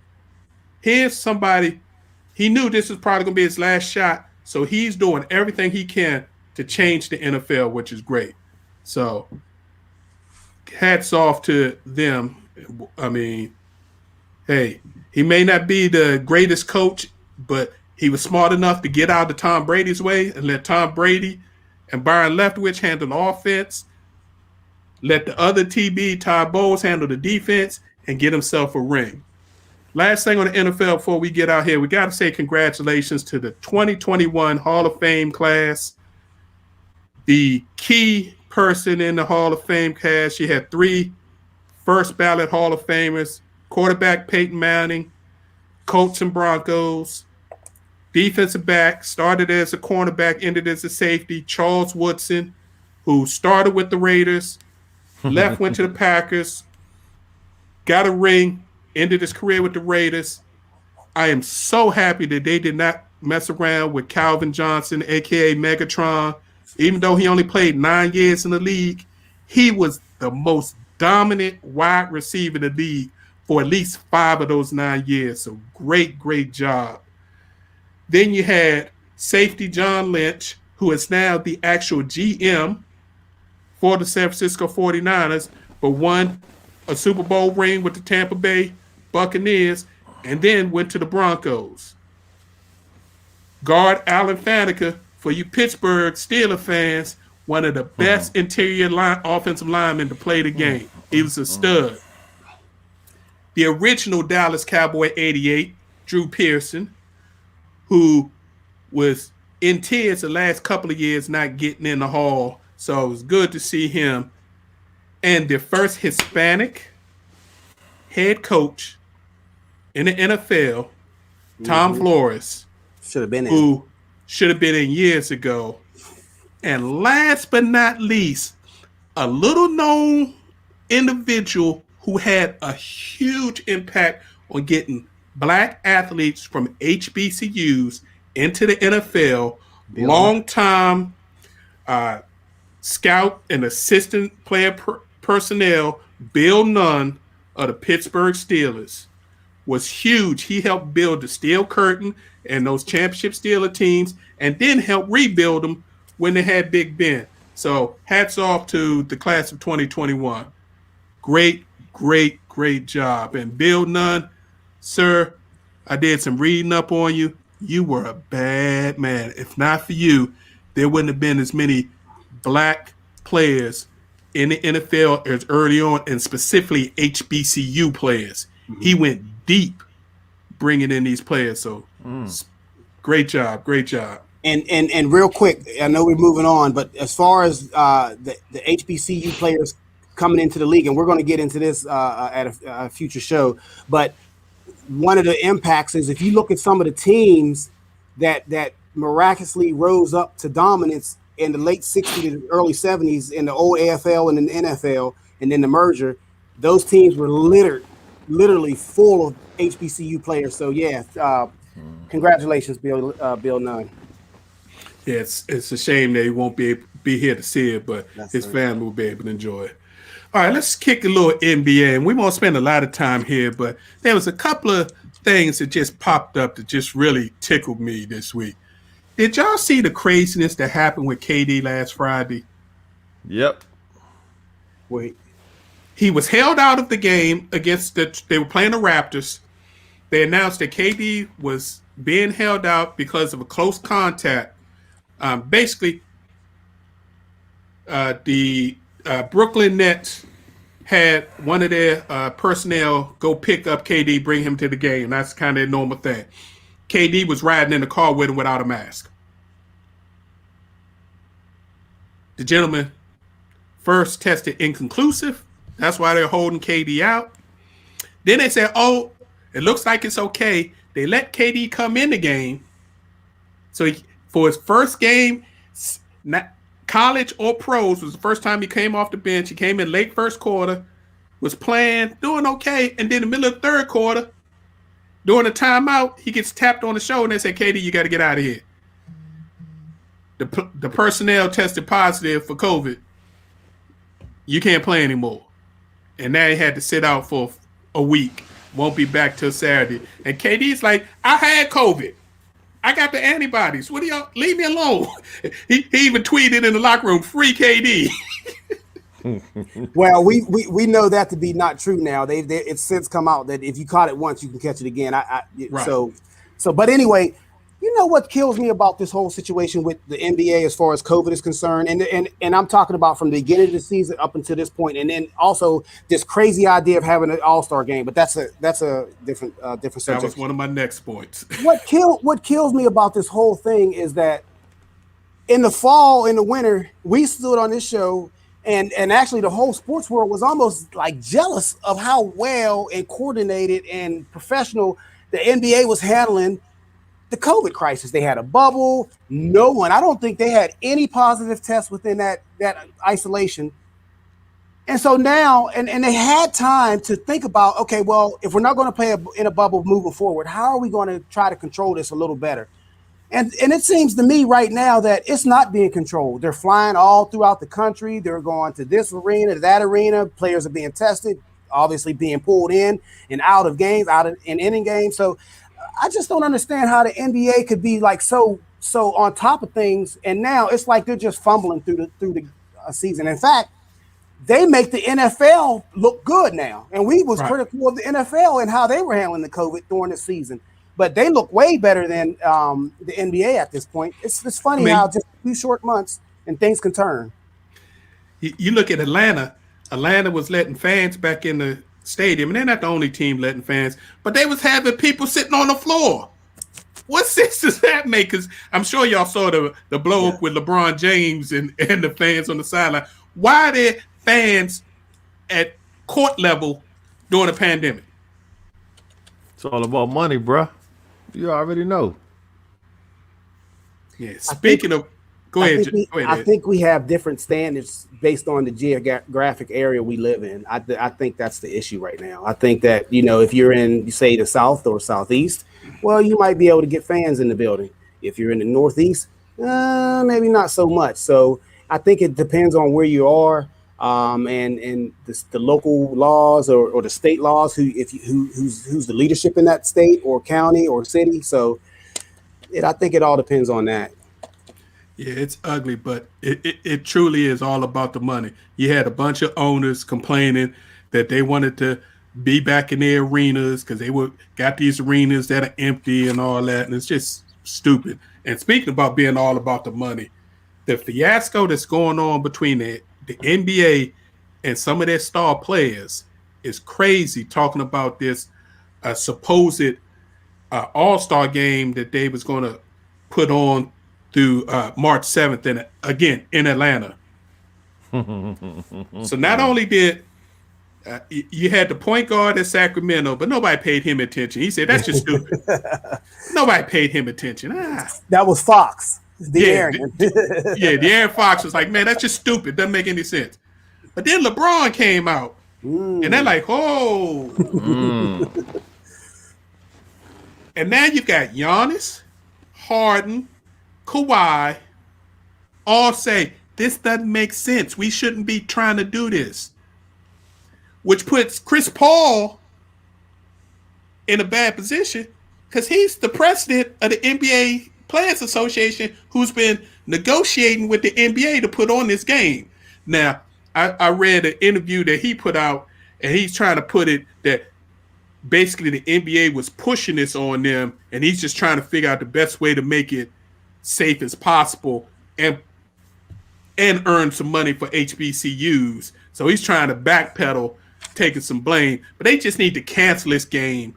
here's somebody, he knew this was probably going to be his last shot, so he's doing everything he can to change the NFL, which is great. So hats off to them. I mean, hey, he may not be the greatest coach, but he was smart enough to get out of Tom Brady's way and let Tom Brady and Byron Leftwich handle the offense. Let the other TB, Todd Bowles, handle the defense and get himself a ring. Last thing on the NFL before we get out here, we got to say congratulations to the 2021 Hall of Fame class. The key person in the Hall of Fame class, she had 3 first ballot Hall of Famers: quarterback Peyton Manning, Colts and Broncos; defensive back, started as a cornerback, ended as a safety, Charles Woodson, who started with the Raiders, left, went to the Packers, got a ring, ended his career with the Raiders. I am so happy that they did not mess around with Calvin Johnson, a.k.a. Megatron. Even though he only played 9 years in the league, he was the most dominant wide receiver in the league for at least 5 of those 9 years. So great, great job. Then you had safety John Lynch, who is now the actual GM for the San Francisco 49ers, but won a Super Bowl ring with the Tampa Bay Buccaneers and then went to the Broncos. Guard Alan Faneca, for you Pittsburgh Steelers fans, one of the best interior offensive linemen to play the game. He was a stud. The original Dallas Cowboy 88, Drew Pearson, who was in tears the last couple of years not getting in the Hall. So it was good to see him. And the first Hispanic head coach in the NFL, Tom Flores, Should have been in. who should have been in years ago. And last but not least, a little known individual who had a huge impact on getting black athletes from HBCUs into the NFL, long-time scout and assistant player personnel, Bill Nunn of the Pittsburgh Steelers, was huge. He helped build the Steel Curtain and those championship Steeler teams, and then helped rebuild them when they had Big Ben. So hats off to the class of 2021. Great, great, great job. And Bill Nunn, sir, I did some reading up on you. You were a bad man. If not for you, there wouldn't have been as many black players in the NFL as early on, and specifically HBCU players. He went deep bringing in these players. So great job, great job. And real quick, I know we're moving on, but as far as the HBCU players coming into the league, and we're going to get into this at a future show, but one of the impacts is if you look at some of the teams that miraculously rose up to dominance in the late 60s to early 70s in the old AFL and in the NFL, and then the merger, those teams were literally full of HBCU players. So yeah, congratulations, Bill Nunn. Yeah, it's a shame that he won't be here to see it, but his family will be able to enjoy it. All right, let's kick a little NBA, and we won't spend a lot of time here, but there was a couple of things that just popped up that just really tickled me this week. Did y'all see the craziness that happened with KD last Friday? Yep. Wait. He was held out of the game against they were playing the Raptors. They announced that KD was being held out because of a close contact. Basically, the Brooklyn Nets had one of their personnel go pick up KD, bring him to the game. That's kind of a normal thing. KD was riding in the car with him without a mask. The gentleman first tested inconclusive. That's why they're holding KD out. Then they said, oh, it looks like it's okay. They let KD come in the game. So for his first game, not college or pros, was the first time he came off the bench. He came in late first quarter, was playing, doing okay. And then in the middle of the third quarter, during the timeout, he gets tapped on the shoulder and they say, KD, you got to get out of here. The personnel tested positive for COVID. You can't play anymore. And now he had to sit out for a week. Won't be back till Saturday. And KD's like, I had COVID. I got the antibodies. What do y'all, leave me alone. He even tweeted in the locker room, free KD. Well, we know that to be not true now. It's since come out that if you caught it once, you can catch it again. Right. So, but anyway, you know what kills me about this whole situation with the NBA as far as COVID is concerned, and I'm talking about from the beginning of the season up until this point, and then also this crazy idea of having an All-Star game. But that's a different subject. That was one of my next points. What kills me about this whole thing is that in the fall, in the winter, we stood on this show, and actually the whole sports world was almost like jealous of how well and coordinated and professional the NBA was handling the COVID crisis. They had a bubble. No one, I don't think they had any positive tests within that isolation. And so now, and they had time to think about, okay, well, if we're not going to play in a bubble moving forward, how are we going to try to control this a little better? And it seems to me right now that it's not being controlled. They're flying all throughout the country. They're going to this arena, to that arena. Players are being tested, obviously being pulled in and out of games, in inning games. So I just don't understand how the NBA could be like so on top of things, and now it's like they're just fumbling through the season. In fact, they make the NFL look good now, and we was critical of the NFL and how they were handling the COVID during the season, but they look way better than the NBA at this point. It's funny how just 2 short months and things can turn. You look at Atlanta. Atlanta was letting fans back in the stadium, and they're not the only team letting fans, but they was having people sitting on the floor. What sense does that make? Because I'm sure y'all saw the blow up with LeBron James and the fans on the sideline. Why are there fans at court level during the pandemic? It's all about money, bruh. You already know. Yeah. Speaking of, go ahead. I think we have different standards based on the geographic area we live in. I think that's the issue right now. I think that, if you're in, say, the South or Southeast, well, you might be able to get fans in the building. If you're in the Northeast, maybe not so much. So I think it depends on where you are, and the local laws or the state laws. Who's the leadership in that state or county or city. So I think it all depends on that. Yeah, it's ugly, but it truly is all about the money. You had a bunch of owners complaining that they wanted to be back in their arenas because they got these arenas that are empty and all that, and it's just stupid. And speaking about being all about the money, the fiasco that's going on between the NBA and some of their star players is crazy. Talking about this supposed all-star game that they was going to put on through March 7th, and again in Atlanta. So not only did you had the point guard at Sacramento, but nobody paid him attention. He said, "That's just stupid." Nobody paid him attention. That was Fox. De'Aaron Fox was like, "Man, that's just stupid. Doesn't make any sense." But then LeBron came out, and they're like, "Oh." And now you've got Giannis, Harden, Kawhi, all say, this doesn't make sense. We shouldn't be trying to do this. Which puts Chris Paul in a bad position because he's the president of the NBA Players Association who's been negotiating with the NBA to put on this game. Now, I read an interview that he put out, and he's trying to put it that basically the NBA was pushing this on them, and he's just trying to figure out the best way to make it safe as possible and earn some money for HBCUs. So he's trying to backpedal, taking some blame, but they just need to cancel this game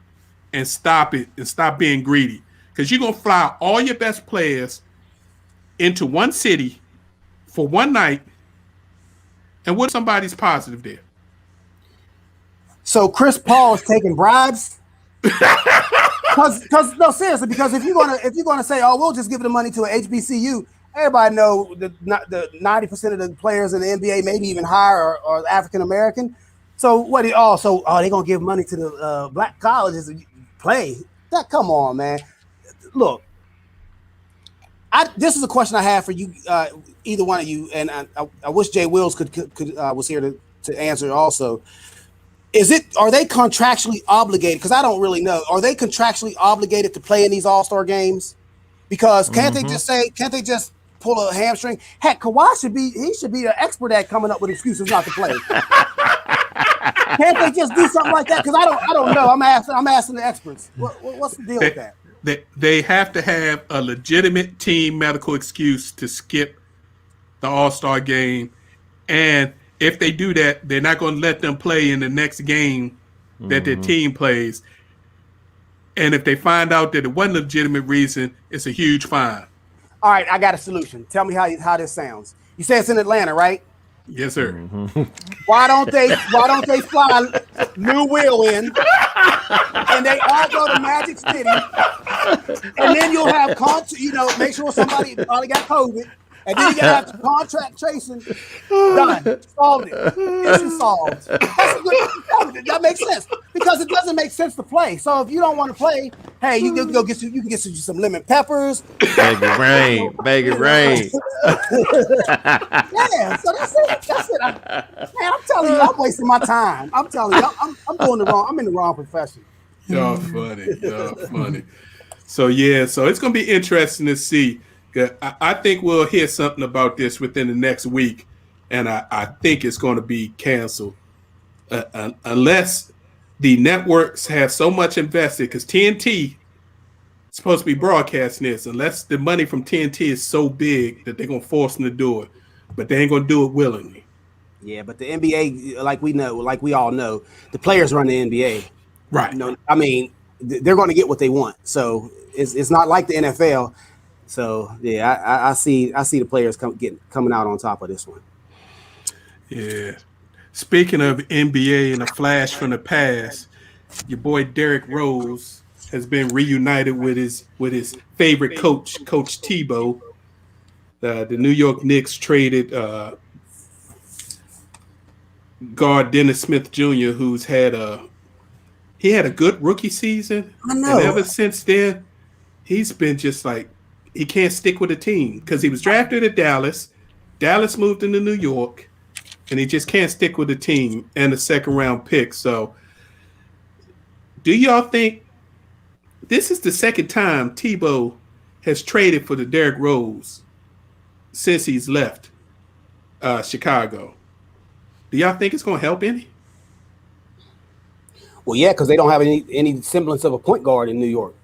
and stop it and stop being greedy, because you're going to fly all your best players into one city for one night, and what if somebody's positive there? So Chris Paul is taking bribes? Because no, seriously, because if you're gonna say, oh, we'll just give the money to an HBCU, everybody know the 90% of the players in the NBA, maybe even higher, are African American. So what? They're gonna give money to the black colleges to play? That, come on, man. Look, this is a question I have for you, either one of you, and I wish Jay Wills could was here to answer also. Are they contractually obligated? Because I don't really know. Are they contractually obligated to play in these All-Star games? Because can't they just pull a hamstring. Heck, Kawhi should be the expert at coming up with excuses not to play. Can't they just do something like that? Because I don't know. I'm asking the experts. What's the deal with that? They have to have a legitimate team medical excuse to skip the All-Star game. And if they do that, they're not going to let them play in the next game that their team plays. And if they find out that it wasn't a legitimate reason, it's a huge fine. All right, I got a solution. Tell me how this sounds. You say it's in Atlanta, right? Yes, sir. Why don't they fly Lou Will in and they all go to Magic City, and then you'll have make sure somebody probably got COVID, and then you gotta have to contract tracing. Done. Solved it. Issue solved. That makes sense because it doesn't make sense to play. So if you don't want to play, hey, you can get some lemon peppers. Make it rain. Make it rain. Yeah, so that's it. I'm telling you, I'm wasting my time. I'm telling you, I'm in the wrong profession. Y'all funny. So it's gonna be interesting to see. I think we'll hear something about this within the next week, and I think it's going to be canceled unless the networks have so much invested, because TNT is supposed to be broadcasting this, unless the money from TNT is so big that they're going to force them to do it, but they ain't going to do it willingly. Yeah, but the NBA, like we all know, the players run the NBA. Right. I mean, they're going to get what they want. So it's not like the NFL. So yeah, I see the players coming out on top of this one. Yeah. Speaking of NBA and a flash from the past, your boy Derrick Rose has been reunited with his favorite coach, Coach Tebow. The New York Knicks traded guard Dennis Smith Jr., who's had a good rookie season. I know. And ever since then, he's been just like, he can't stick with the team because he was drafted at Dallas. Dallas moved into New York, and he just can't stick with the team and the second-round pick. So do y'all think this is the second time Tebow has traded for the Derrick Rose since he's left Chicago? Do y'all think it's going to help any? Well, yeah, because they don't have any semblance of a point guard in New York.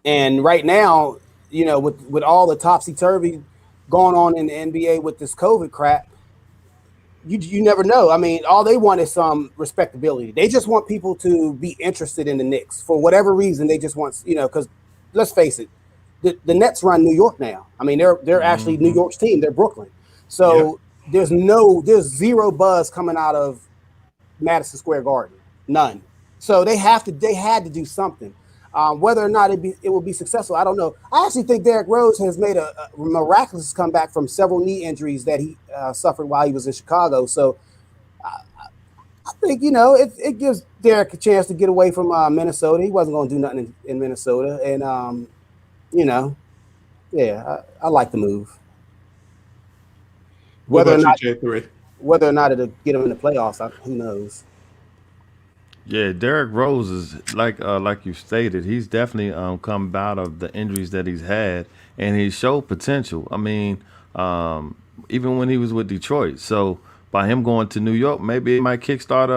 And right now, with all the topsy-turvy going on in the NBA with this COVID crap, you never know. I mean, all they want is some respectability. They just want people to be interested in the Knicks for whatever reason. They just want, because let's face it, the Nets run New York now. I mean, they're actually New York's team. They're Brooklyn. So there's zero buzz coming out of Madison Square Garden. None. So they had to do something. Whether or not it will be successful, I don't know. I actually think Derrick Rose has made a miraculous comeback from several knee injuries that he suffered while he was in Chicago. So I think, it gives Derrick a chance to get away from Minnesota. He wasn't going to do nothing in Minnesota. And, I like the move. Whether or not it'll get him in the playoffs, who knows? Yeah, Derrick Rose is like you stated, he's definitely come out of the injuries that he's had, and he showed potential. I mean, even when he was with Detroit. So by him going to New York, maybe it might kickstart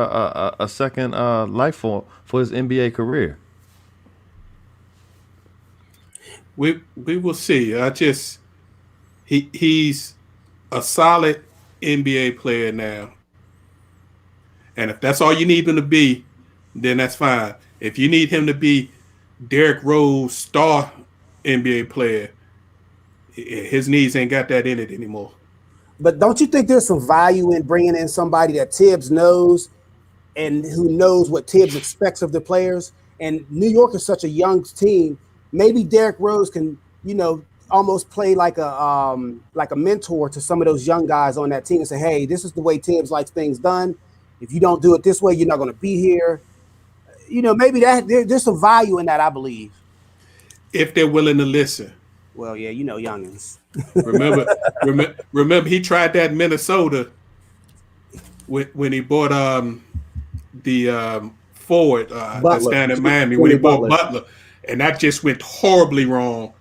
a second life for his NBA career. We will see. He's a solid NBA player now, and if that's all you need him to be, then that's fine. If you need him to be Derrick Rose, star NBA player, his knees ain't got that in it anymore. But don't you think there's some value in bringing in somebody that Tibbs knows and who knows what Tibbs expects of the players? And New York is such a young team. Maybe Derrick Rose can, almost play like a mentor to some of those young guys on that team and say, hey, this is the way Tibbs likes things done. If you don't do it this way, you're not going to be here. Maybe there's some value in that, I believe. If they're willing to listen. Well, yeah, youngins. Remember, he tried that in Minnesota when he bought the forward that's down in Miami when he bought Butler, and that just went horribly wrong.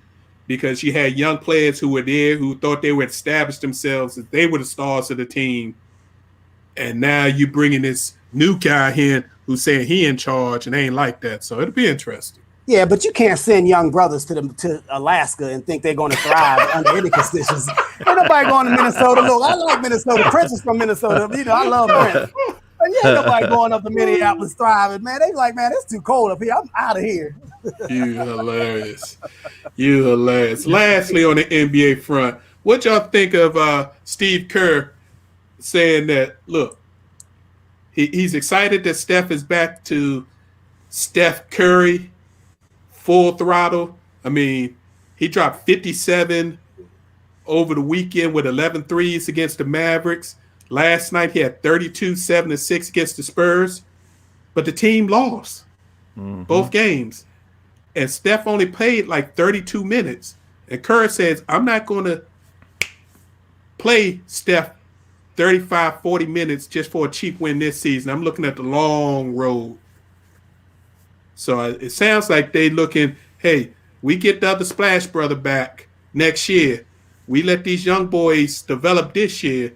because you had young players who were there who thought they would establish themselves as they were the stars of the team. And now you bringing this new guy in who's saying he in charge and ain't like that. So it'll be interesting. Yeah, but you can't send young brothers to Alaska and think they're going to thrive under any conditions. Ain't nobody going to Minnesota. Look, I like Minnesota. Prince is from Minnesota. You know, I love Prince. But yeah, ain't nobody going up to Minneapolis thriving, man. They like, man, it's too cold up here. I'm out of here. You hilarious. You hilarious. Lastly, on the NBA front, what y'all think of Steve Kerr saying that, look, he's excited that Steph is back to Steph Curry full throttle. I mean, he dropped 57 over the weekend with 11 threes against the Mavericks. Last night he had 32, 7 and 6 against the Spurs, but the team lost both games. And Steph only played like 32 minutes. And Kerr says, I'm not going to play Steph 35, 40 minutes just for a cheap win this season. I'm looking at the long road. So it sounds like they looking, hey, we get the other Splash Brother back next year. We let these young boys develop this year,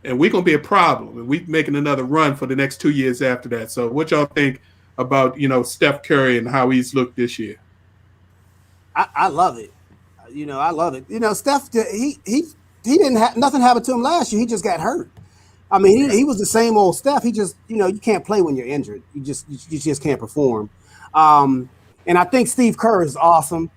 and we're going to be a problem. And we're making another run for the next 2 years after that. So what y'all think about, Steph Curry and how he's looked this year? I love it. I love it. Steph, he didn't have nothing happened to him last year. He just got hurt. I mean, he was the same old Steph. He just, you can't play when you're injured. You just can't perform. And I think Steve Kerr is awesome,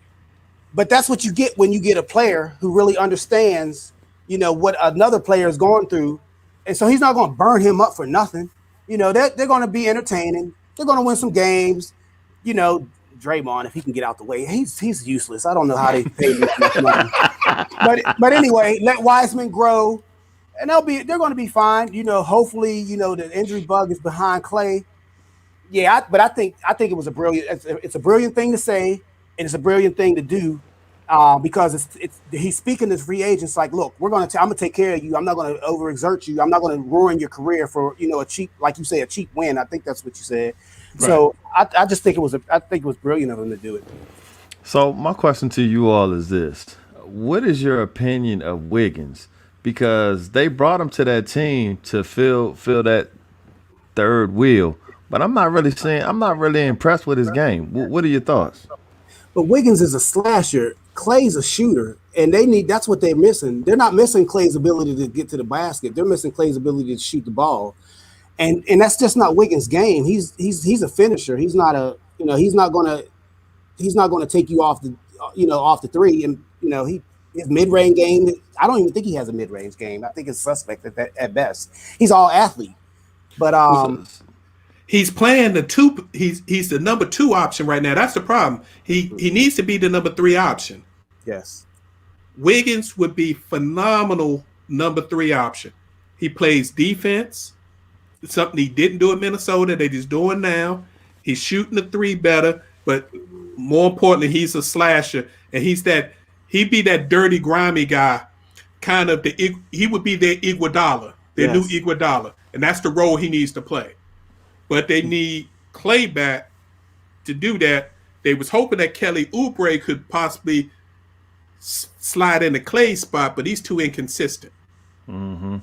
but that's what you get when you get a player who really understands, what another player is going through. And so he's not going to burn him up for nothing. They're going to be entertaining. They're going to win some games. Draymond, if he can get out the way, he's useless. I don't know how they pay him that much money. But anyway, let Wiseman grow, and they're going to be fine. Hopefully, the injury bug is behind Clay. Yeah, but I think it was it's a brilliant thing to say, and it's a brilliant thing to do, because he's speaking to free agents like, look, I'm going to take care of you. I'm not going to overexert you. I'm not going to ruin your career for a cheap, like you say, a cheap win. I think that's what you said. Right. So I just think it was brilliant of him to do it. So my question to you all is this: what is your opinion of Wiggins? Because they brought him to that team to fill that third wheel. But I'm not really impressed with his game. What are your thoughts? But Wiggins is a slasher. Clay's a shooter, and that's what they're missing. They're not missing Clay's ability to get to the basket. They're missing Clay's ability to shoot the ball. And that's just not Wiggins' game. He's a finisher. He's not gonna take you off the three. And his mid-range game, I don't even think he has a mid-range game. I think it's suspect at best. He's all athlete. But he's playing the two. He's the number 2 option right now. That's the problem. He needs to be the number 3 option. Yes. Wiggins would be phenomenal number 3 option. He plays defense. It's something he didn't do in Minnesota that he's doing now. He's shooting the 3 better, but more importantly, he's a slasher, and he'd be that dirty, grimy guy. Kind of he would be their Iguodala, their new Iguodala, and that's the role he needs to play. But they need Clay back to do that. They was hoping that Kelly Oubre could possibly slide in the Clay spot, but he's too inconsistent. Mm-hmm.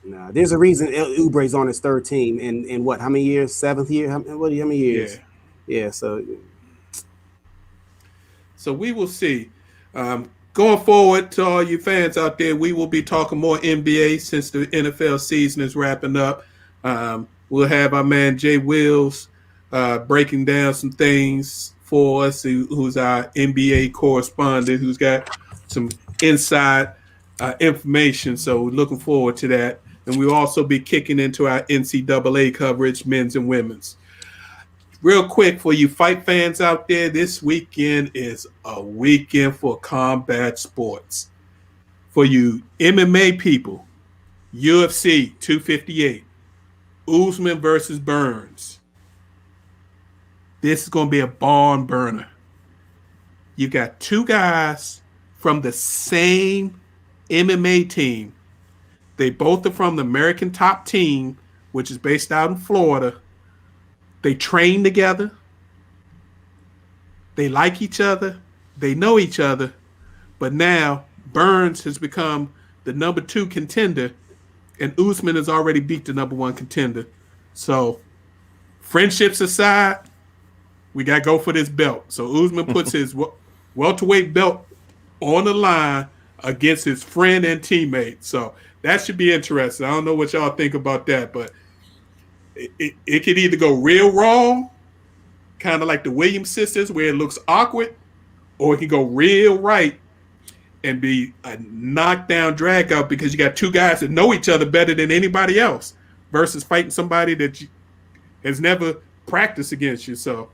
Nah, there's a reason Oubre's on his 3rd team in what? How many years? 7th year? How many years? Yeah. So we will see. Going forward, to all you fans out there, we will be talking more NBA since the NFL season is wrapping up. We'll have our man Jay Wills breaking down some things for us, who's our NBA correspondent, who's got some inside information. So we're looking forward to that. And we'll also be kicking into our NCAA coverage, men's and women's. Real quick, for you fight fans out there, this weekend is a weekend for combat sports. For you MMA people, UFC 258, Usman versus Burns. This is going to be a barn burner. You got 2 guys from the same MMA team. They both are from the American Top Team, which is based out in Florida. They train together. They like each other. they know each other, but now Burns has become the number 2 contender, and Usman has already beat the number 1 contender. So, friendships aside, we got to go for this belt. So Usman puts his welterweight belt on the line against his friend and teammate. So that should be interesting. I don't know what y'all think about that, but it could either go real wrong, kind of like the Williams sisters, where it looks awkward, or it can go real right and be a knockdown drag out because you got 2 guys that know each other better than anybody else versus fighting somebody that has never practiced against you. So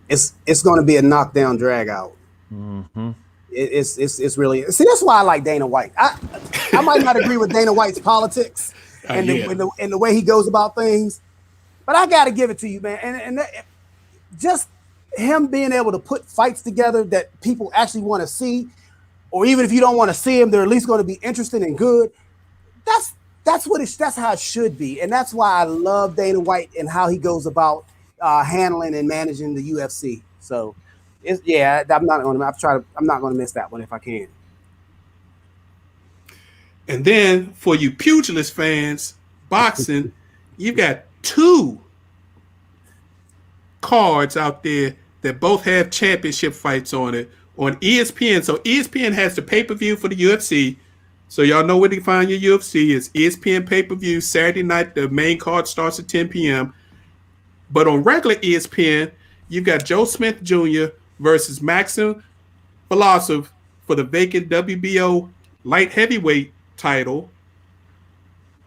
it's going to be a knockdown drag out. Mm-hmm. It's really, see, that's why I like Dana White. I might not agree with Dana White's politics and the way he goes about things, but I got to give it to you, man. And just him being able to put fights together that people actually want to see, or even if you don't want to see them, they're at least going to be interesting and good. That's how it should be, and that's why I love Dana White and how he goes about handling and managing the UFC. So, I'm not going to miss that one if I can. And then for you pugilist fans, boxing, you've got 2 cards out there that both have championship fights on it on ESPN. So ESPN has the pay-per-view for the UFC. So y'all know where to find your UFC. It's ESPN pay-per-view Saturday night. The main card starts at 10 p.m. But on regular ESPN, you've got Joe Smith Jr. versus Maxim Volosov for the vacant WBO light heavyweight title.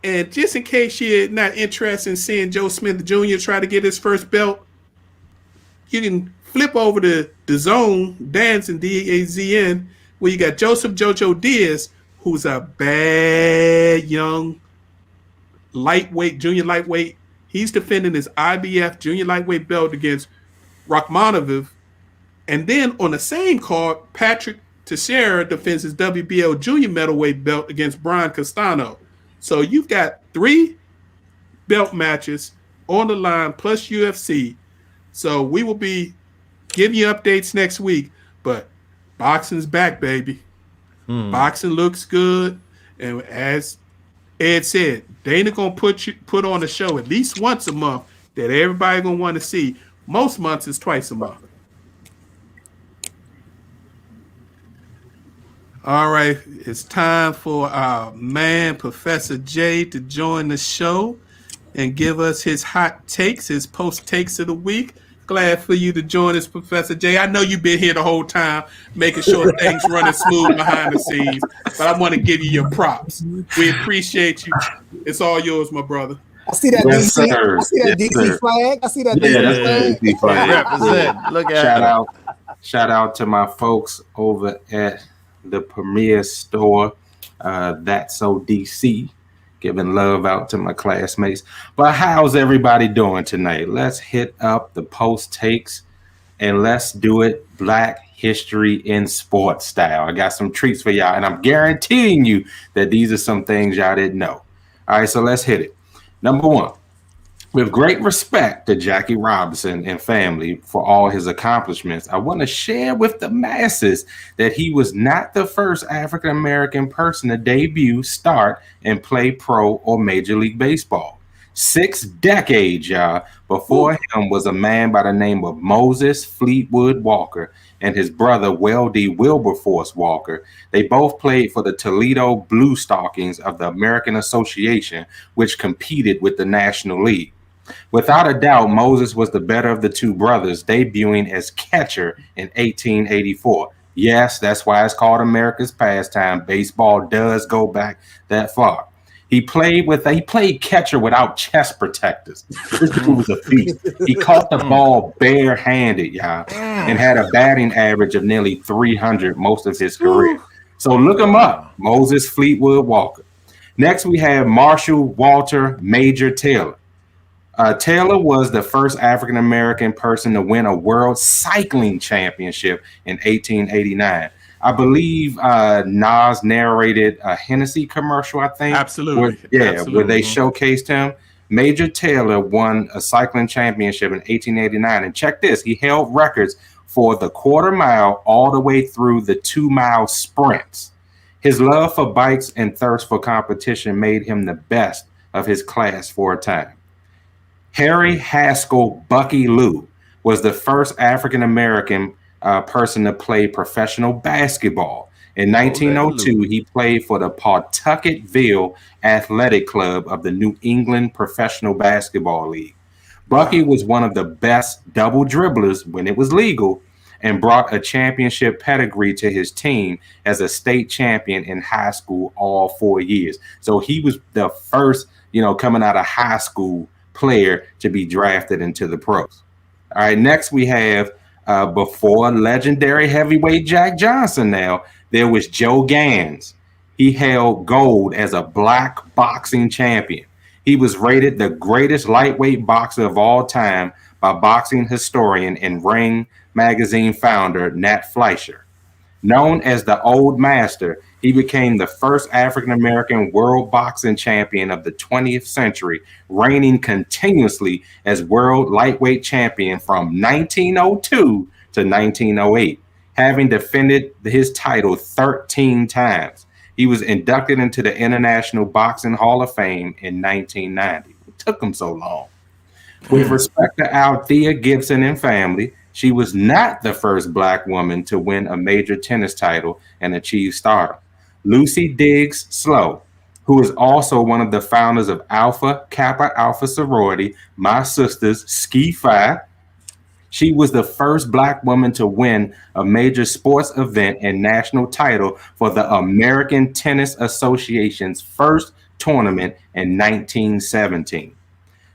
And just in case you're not interested in seeing Joe Smith Jr. try to get his first belt, you can flip over to DAZN, Dancing, DAZN, where you got Joseph Jojo Diaz, who's a bad young lightweight, junior lightweight. He's defending his IBF junior lightweight belt against Rakhmonov. And then on the same card, Patrick Teixeira defends his WBO junior middleweight belt against Brian Castano. So you've got 3 belt matches on the line plus UFC. So we will be giving you updates next week. But boxing's back, baby. Boxing looks good. And as Ed said, Dana gonna put on a show at least once a month that everybody gonna want to see. Most months is twice a month. All right, it's time for our man Professor J to join the show and give us his hot takes, his post takes of the week. Glad for you to join us, Professor J. I know you've been here the whole time, making sure things running smooth behind the scenes, but I want to give you your props. We appreciate you. It's all yours, my brother. I see that DC. Sir. I see that DC flag. I see that DC flag. Represent. Look at Shout out to my folks over at the Premier Store. That's so DC. Giving love out to my classmates. But how's everybody doing tonight? Let's hit up the post takes and let's do it Black History in Sports style. I got some treats for y'all, and I'm guaranteeing you that these are some things y'all didn't know. All right, so let's hit it. Number 1, with great respect to Jackie Robinson and family for all his accomplishments, I want to share with the masses that he was not the first African-American person to debut, start, and play pro or Major League Baseball. 6 decades, y'all, before him was a man by the name of Moses Fleetwood Walker and his brother Weldie Wilberforce Walker. They both played for the Toledo Blue Stockings of the American Association, which competed with the National League. Without a doubt, Moses was the better of the 2 brothers, debuting as catcher in 1884. Yes, that's why it's called America's pastime. Baseball does go back that far. He played catcher without chest protectors. This dude was a beast. He caught the ball barehanded, y'all, and had a batting average of nearly 300 most of his career. So look him up, Moses Fleetwood Walker. Next, we have Marshall Walter Major Taylor. Taylor was the first African-American person to win a world cycling championship in 1889. I believe Nas narrated a Hennessy commercial, I think. Absolutely. Where they showcased him. Major Taylor won a cycling championship in 1889. And check this, he held records for the quarter mile all the way through the 2-mile sprints. His love for bikes and thirst for competition made him the best of his class for a time. Harry Haskell Bucky Lou was the first African-American person to play professional basketball. In 1902, he played for the Pawtucketville Athletic Club of the New England Professional Basketball League. Bucky was one of the best double dribblers when it was legal and brought a championship pedigree to his team as a state champion in high school all 4 years. So he was the first, coming out of high school player to be drafted into the pros. All right, next we have before legendary heavyweight Jack Johnson now, there was Joe Gans. He held gold as a black boxing champion. He was rated the greatest lightweight boxer of all time by boxing historian and Ring magazine founder Nat Fleischer. Known as the Old Master, he became the first African-American world boxing champion of the 20th century, reigning continuously as world lightweight champion from 1902 to 1908, having defended his title 13 times. He was inducted into the International Boxing Hall of Fame in 1990. It took him so long. With respect to Althea Gibson and family, she was not the first Black woman to win a major tennis title and achieve stardom. Lucy Diggs Slow, who is also one of the founders of Alpha Kappa Alpha sorority, My Sisters Ski Phi. She was the first Black woman to win a major sports event and national title for the American Tennis Association's first tournament in 1917.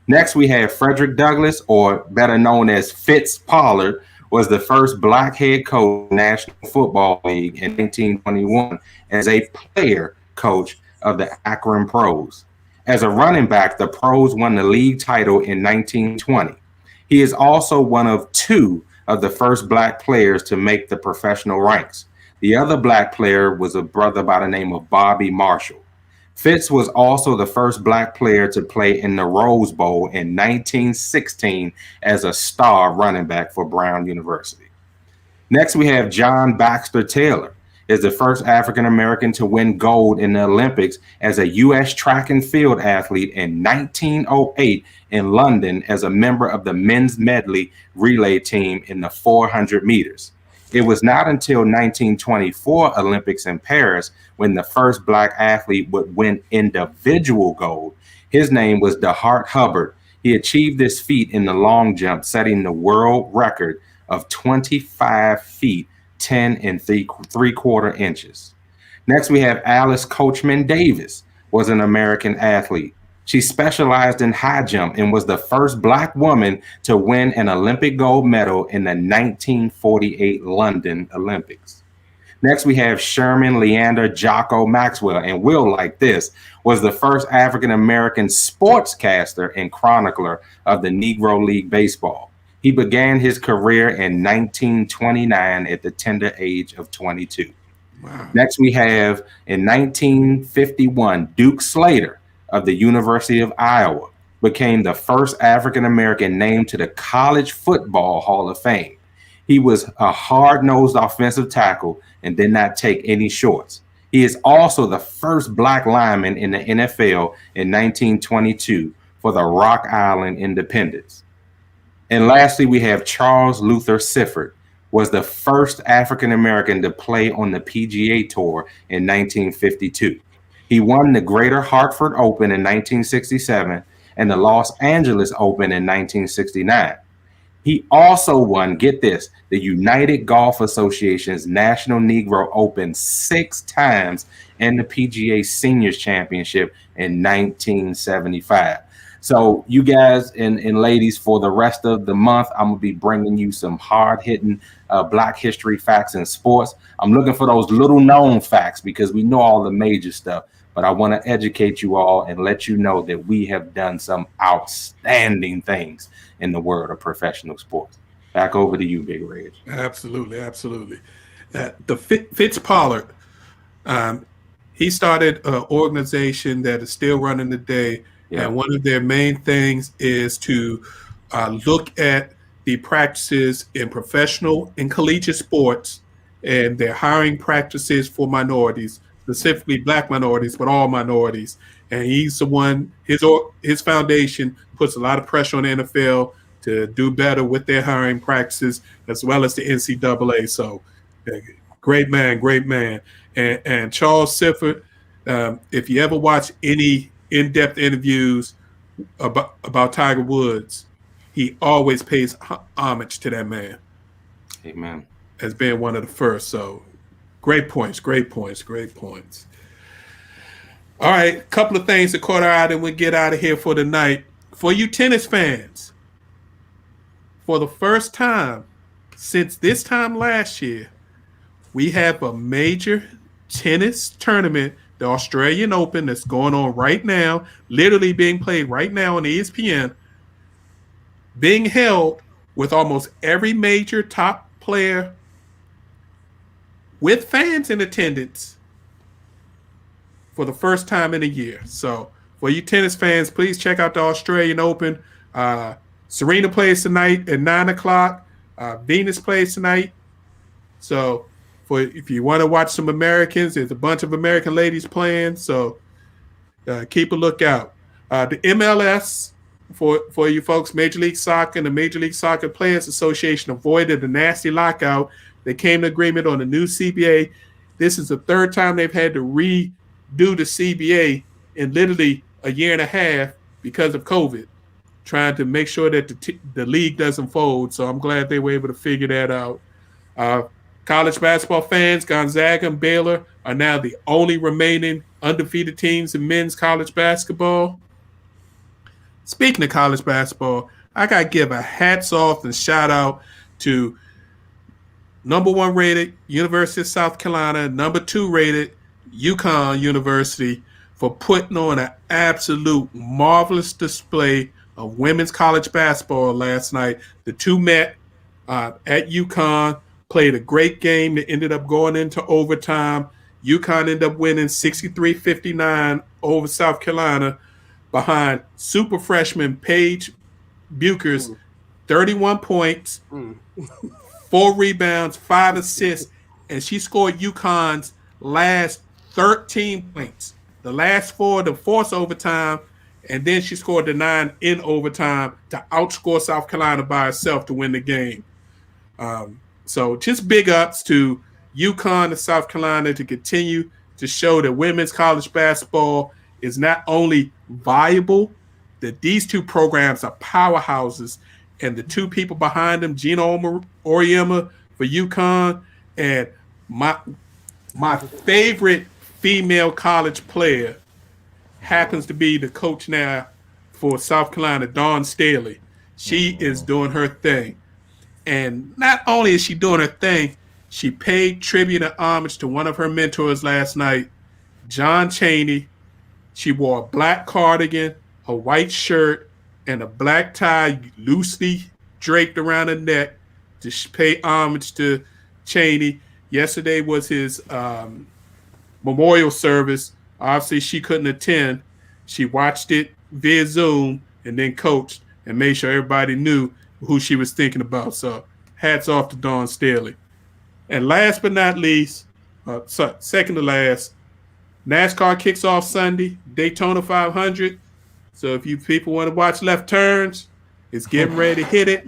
Next, we have Frederick Douglass, or better known as Fitz Pollard, was the first Black head coach of the National Football League in 1921 as a player coach of the Akron Pros. As a running back, the Pros won the league title in 1920. He is also one of two of the first Black players to make the professional ranks. The other Black player was a brother by the name of Bobby Marshall. Fitz was also the first Black player to play in the Rose Bowl in 1916 as a star running back for Brown University. Next, we have John Baxter Taylor, is the first African-American to win gold in the Olympics as a U.S. track and field athlete in 1908 in London as a member of the men's medley relay team in the 400 meters. It was not until 1924 Olympics in Paris when the first Black athlete would win individual gold. His name was DeHart Hubbard. He achieved this feat in the long jump, setting the world record of 25 feet, 10 and 3/4 inches. Next, we have Alice Coachman Davis, was an American athlete. She specialized in high jump and was the first Black woman to win an Olympic gold medal in the 1948 London Olympics. Next, we have Sherman Leander Jocko Maxwell, and Will like this, was the first African-American sportscaster and chronicler of the Negro League Baseball. He began his career in 1929 at the tender age of 22. Wow. Next, we have in 1951, Duke Slater of the University of Iowa became the first African-American named to the College Football Hall of Fame. He was a hard-nosed offensive tackle and did not take any shorts. He is also the first Black lineman in the NFL in 1922 for the Rock Island Independence. And lastly, we have Charles Luther Sifford, was the first African-American to play on the PGA Tour in 1952. He won the Greater Hartford Open in 1967 and the Los Angeles Open in 1969. He also won, get this, the United Golf Association's National Negro Open 6 times and the PGA Seniors Championship in 1975. So you guys and ladies, for the rest of the month, I'm going to be bringing you some hard-hitting Black history facts in sports. I'm looking for those little-known facts because we know all the major stuff. But I want to educate you all and let you know that we have done some outstanding things in the world of professional sports. Back over to you, Big Reg. Absolutely, absolutely. The Fitz Pollard, he started an organization that is still running today. Yeah. And one of their main things is to look at the practices in professional and collegiate sports and their hiring practices for minorities, specifically black minorities, but all minorities. And he's the one, his foundation puts a lot of pressure on the NFL to do better with their hiring practices, as well as the NCAA. So great man, great man. And Charles Sifford, if you ever watch any in-depth interviews about Tiger Woods, he always pays homage to that man. Amen. As being one of the first. So great points, great points, great points. All right, a couple of things to caught our eye and we'll get out of here for the night. For you tennis fans, for the first time since this time last year, we have a major tennis tournament, the Australian Open, that's going on right now, literally being played right now on ESPN, being held with almost every major top player with fans in attendance for the first time in a year. So for you tennis fans, please check out the Australian Open. Serena plays tonight at 9 o'clock. Venus plays tonight. So if you want to watch some Americans, there's a bunch of American ladies playing. So keep a lookout. The MLS, for you folks, Major League Soccer and the Major League Soccer Players Association avoided the nasty lockout. They came to agreement on the new CBA. This is the third time they've had to redo the CBA in literally a year and a half because of COVID, trying to make sure that the league doesn't fold. So I'm glad they were able to figure that out. College basketball fans, Gonzaga and Baylor are now the only remaining undefeated teams in men's college basketball. Speaking of college basketball, I got to give a hats off and shout out to number 1 rated University of South Carolina, number 2 rated UConn University for putting on an absolute marvelous display of women's college basketball last night. The two met at UConn, played a great game that ended up going into overtime. UConn ended up winning 63-59 over South Carolina behind super freshman Paige Buchers, 31 points, 4 rebounds, 5 assists, and she scored UConn's last 13 points. The last 4 to force overtime, and then she scored the 9 in overtime to outscore South Carolina by herself to win the game. So just big ups to UConn and South Carolina to continue to show that women's college basketball is not only viable, that these two programs are powerhouses, and the two people behind them, Gina Auriemma for UConn, and my favorite female college player happens to be the coach now for South Carolina, Dawn Staley. She is doing her thing. And not only is she doing her thing, she paid tribute and homage to one of her mentors last night, John Chaney. She wore a black cardigan, a white shirt, and a black tie loosely draped around her neck to pay homage to Chaney. Yesterday was his memorial service. Obviously, she couldn't attend. She watched it via Zoom and then coached and made sure everybody knew who she was thinking about. So hats off to Dawn Staley. And last but not least, second to last, NASCAR kicks off Sunday, Daytona 500. So if you people want to watch Left Turns, it's getting ready to hit it.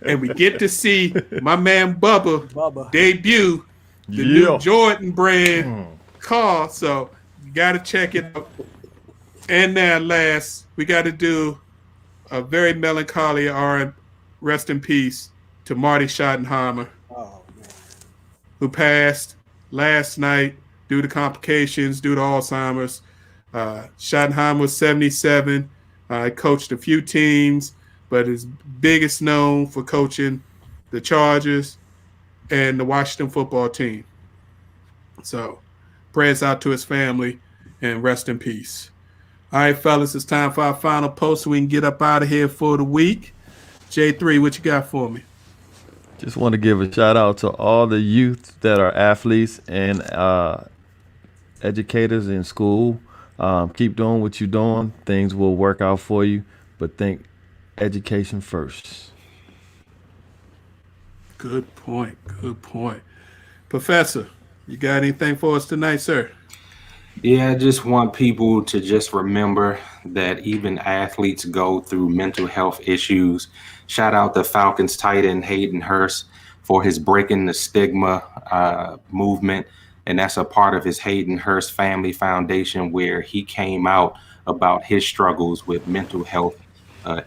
And we get to see my man Bubba debut the new Jordan brand car. So you got to check it out. And now last, we got to do a very melancholy rest in peace to Marty Schottenheimer, who passed last night due to complications, due to Alzheimer's. Schottenheimer was 77. Coached a few teams, but is biggest known for coaching the Chargers and the Washington football team. So prayers out to his family and rest in peace. All right, fellas, it's time for our final post so we can get up out of here for the week. J3, what you got for me? Just want to give a shout out to all the youth that are athletes and educators in school. Keep doing what you're doing. Things will work out for you, but think education first. Good point. Good point. Professor, you got anything for us tonight, sir? Yeah, I just want people to just remember that even athletes go through mental health issues. Shout out to Falcons tight end Hayden Hurst for his Breaking the Stigma movement. And that's a part of his Hayden Hurst Family Foundation, where he came out about his struggles with mental health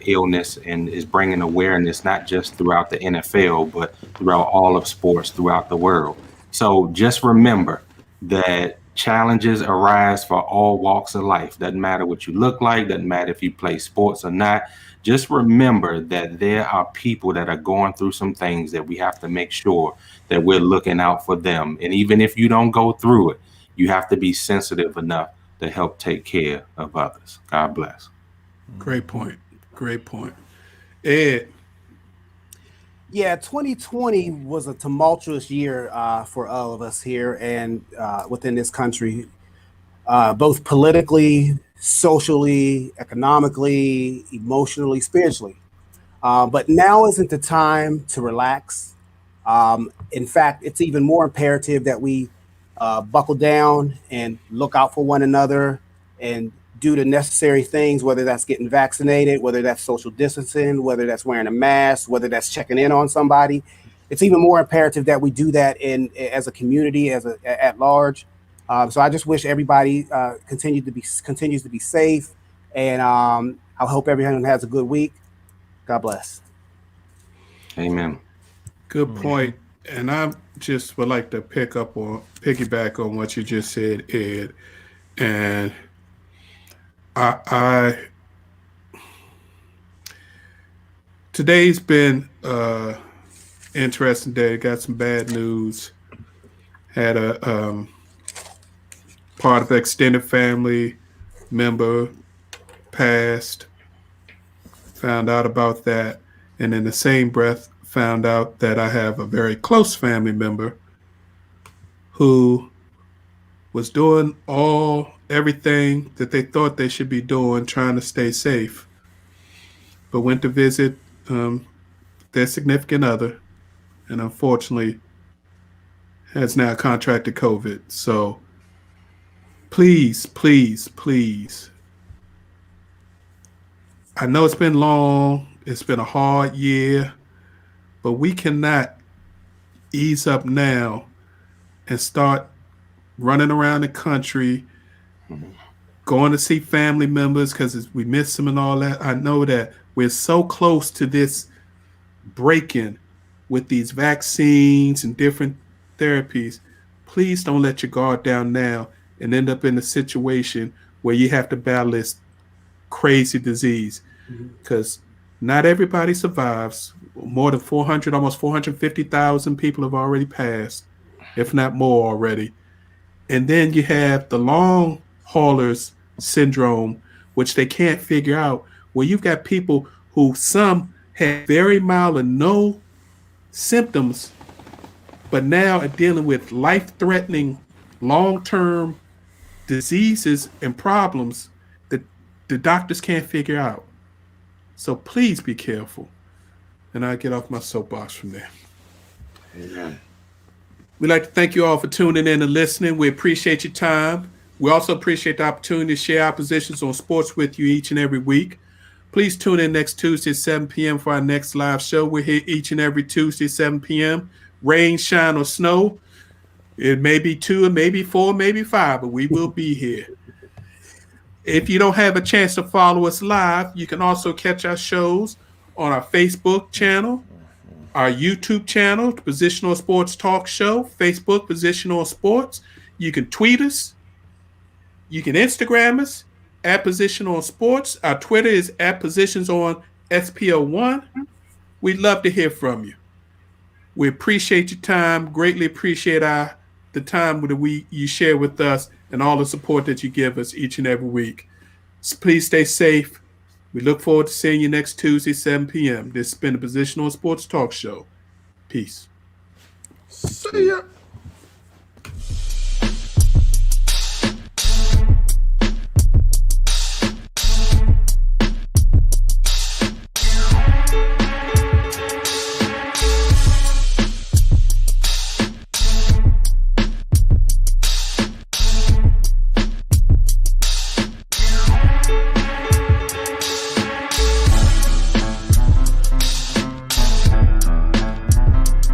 illness and is bringing awareness not just throughout the NFL, but throughout all of sports throughout the world. So just remember that challenges arise for all walks of life. Doesn't matter what you look like, doesn't matter if you play sports or not. Just remember that there are people that are going through some things that we have to make sure that we're looking out for them. And even if you don't go through it, you have to be sensitive enough to help take care of others. God bless. Great point. Great point. Ed. Yeah, 2020 was a tumultuous year for all of us here and within this country, both politically, socially, economically, emotionally, spiritually. But now isn't the time to relax. In fact, it's even more imperative that we buckle down and look out for one another and do the necessary things, whether that's getting vaccinated, whether that's social distancing, whether that's wearing a mask, whether that's checking in on somebody. It's even more imperative that we do that as a community, at large. So I just wish everybody continues to be safe, and I hope everyone has a good week. God bless. Amen. Good point. And I just would like to piggyback on what you just said, Ed. And today's been interesting day. Got some bad news. Had a part of the extended family member passed. Found out about that, and in the same breath, found out that I have a very close family member who was doing everything that they thought they should be doing, trying to stay safe, but went to visit their significant other, and unfortunately has now contracted COVID. So please, please, please. I know it's been long. It's been a hard year, but we cannot ease up now and start running around the country, going to see family members because we miss them and all that. I know that we're so close to this break-in with these vaccines and different therapies. Please don't let your guard down now and end up in a situation where you have to battle this crazy disease, because not everybody survives. More than 400, almost 450,000 people have already passed, if not more already. And then you have the long haulers syndrome, which they can't figure out, where you've got people who some had very mild and no symptoms, but now are dealing with life-threatening long-term diseases and problems that the doctors can't figure out. So please be careful. And I'll get off my soapbox from there. Amen. We'd like to thank you all for tuning in and listening. We appreciate your time. We also appreciate the opportunity to share our positions on sports with you each and every week. Please tune in next Tuesday at 7 p.m. for our next live show. We're here each and every Tuesday at 7 p.m. Rain, shine, or snow. It may be 2, it may be 4, maybe 5, but we will be here. If you don't have a chance to follow us live, you can also catch our shows on our Facebook channel, our YouTube channel, Positional Sports Talk Show, Facebook Positional Sports. You can tweet us. You can Instagram us at Positional Sports. Our Twitter is at Positions on SPO1. We'd love to hear from you. We appreciate your time, greatly appreciate the time that you share with us and all the support that you give us each and every week. So please stay safe. We look forward to seeing you next Tuesday, 7 p.m. This has been the Positional Sports Talk Show. Peace. See ya.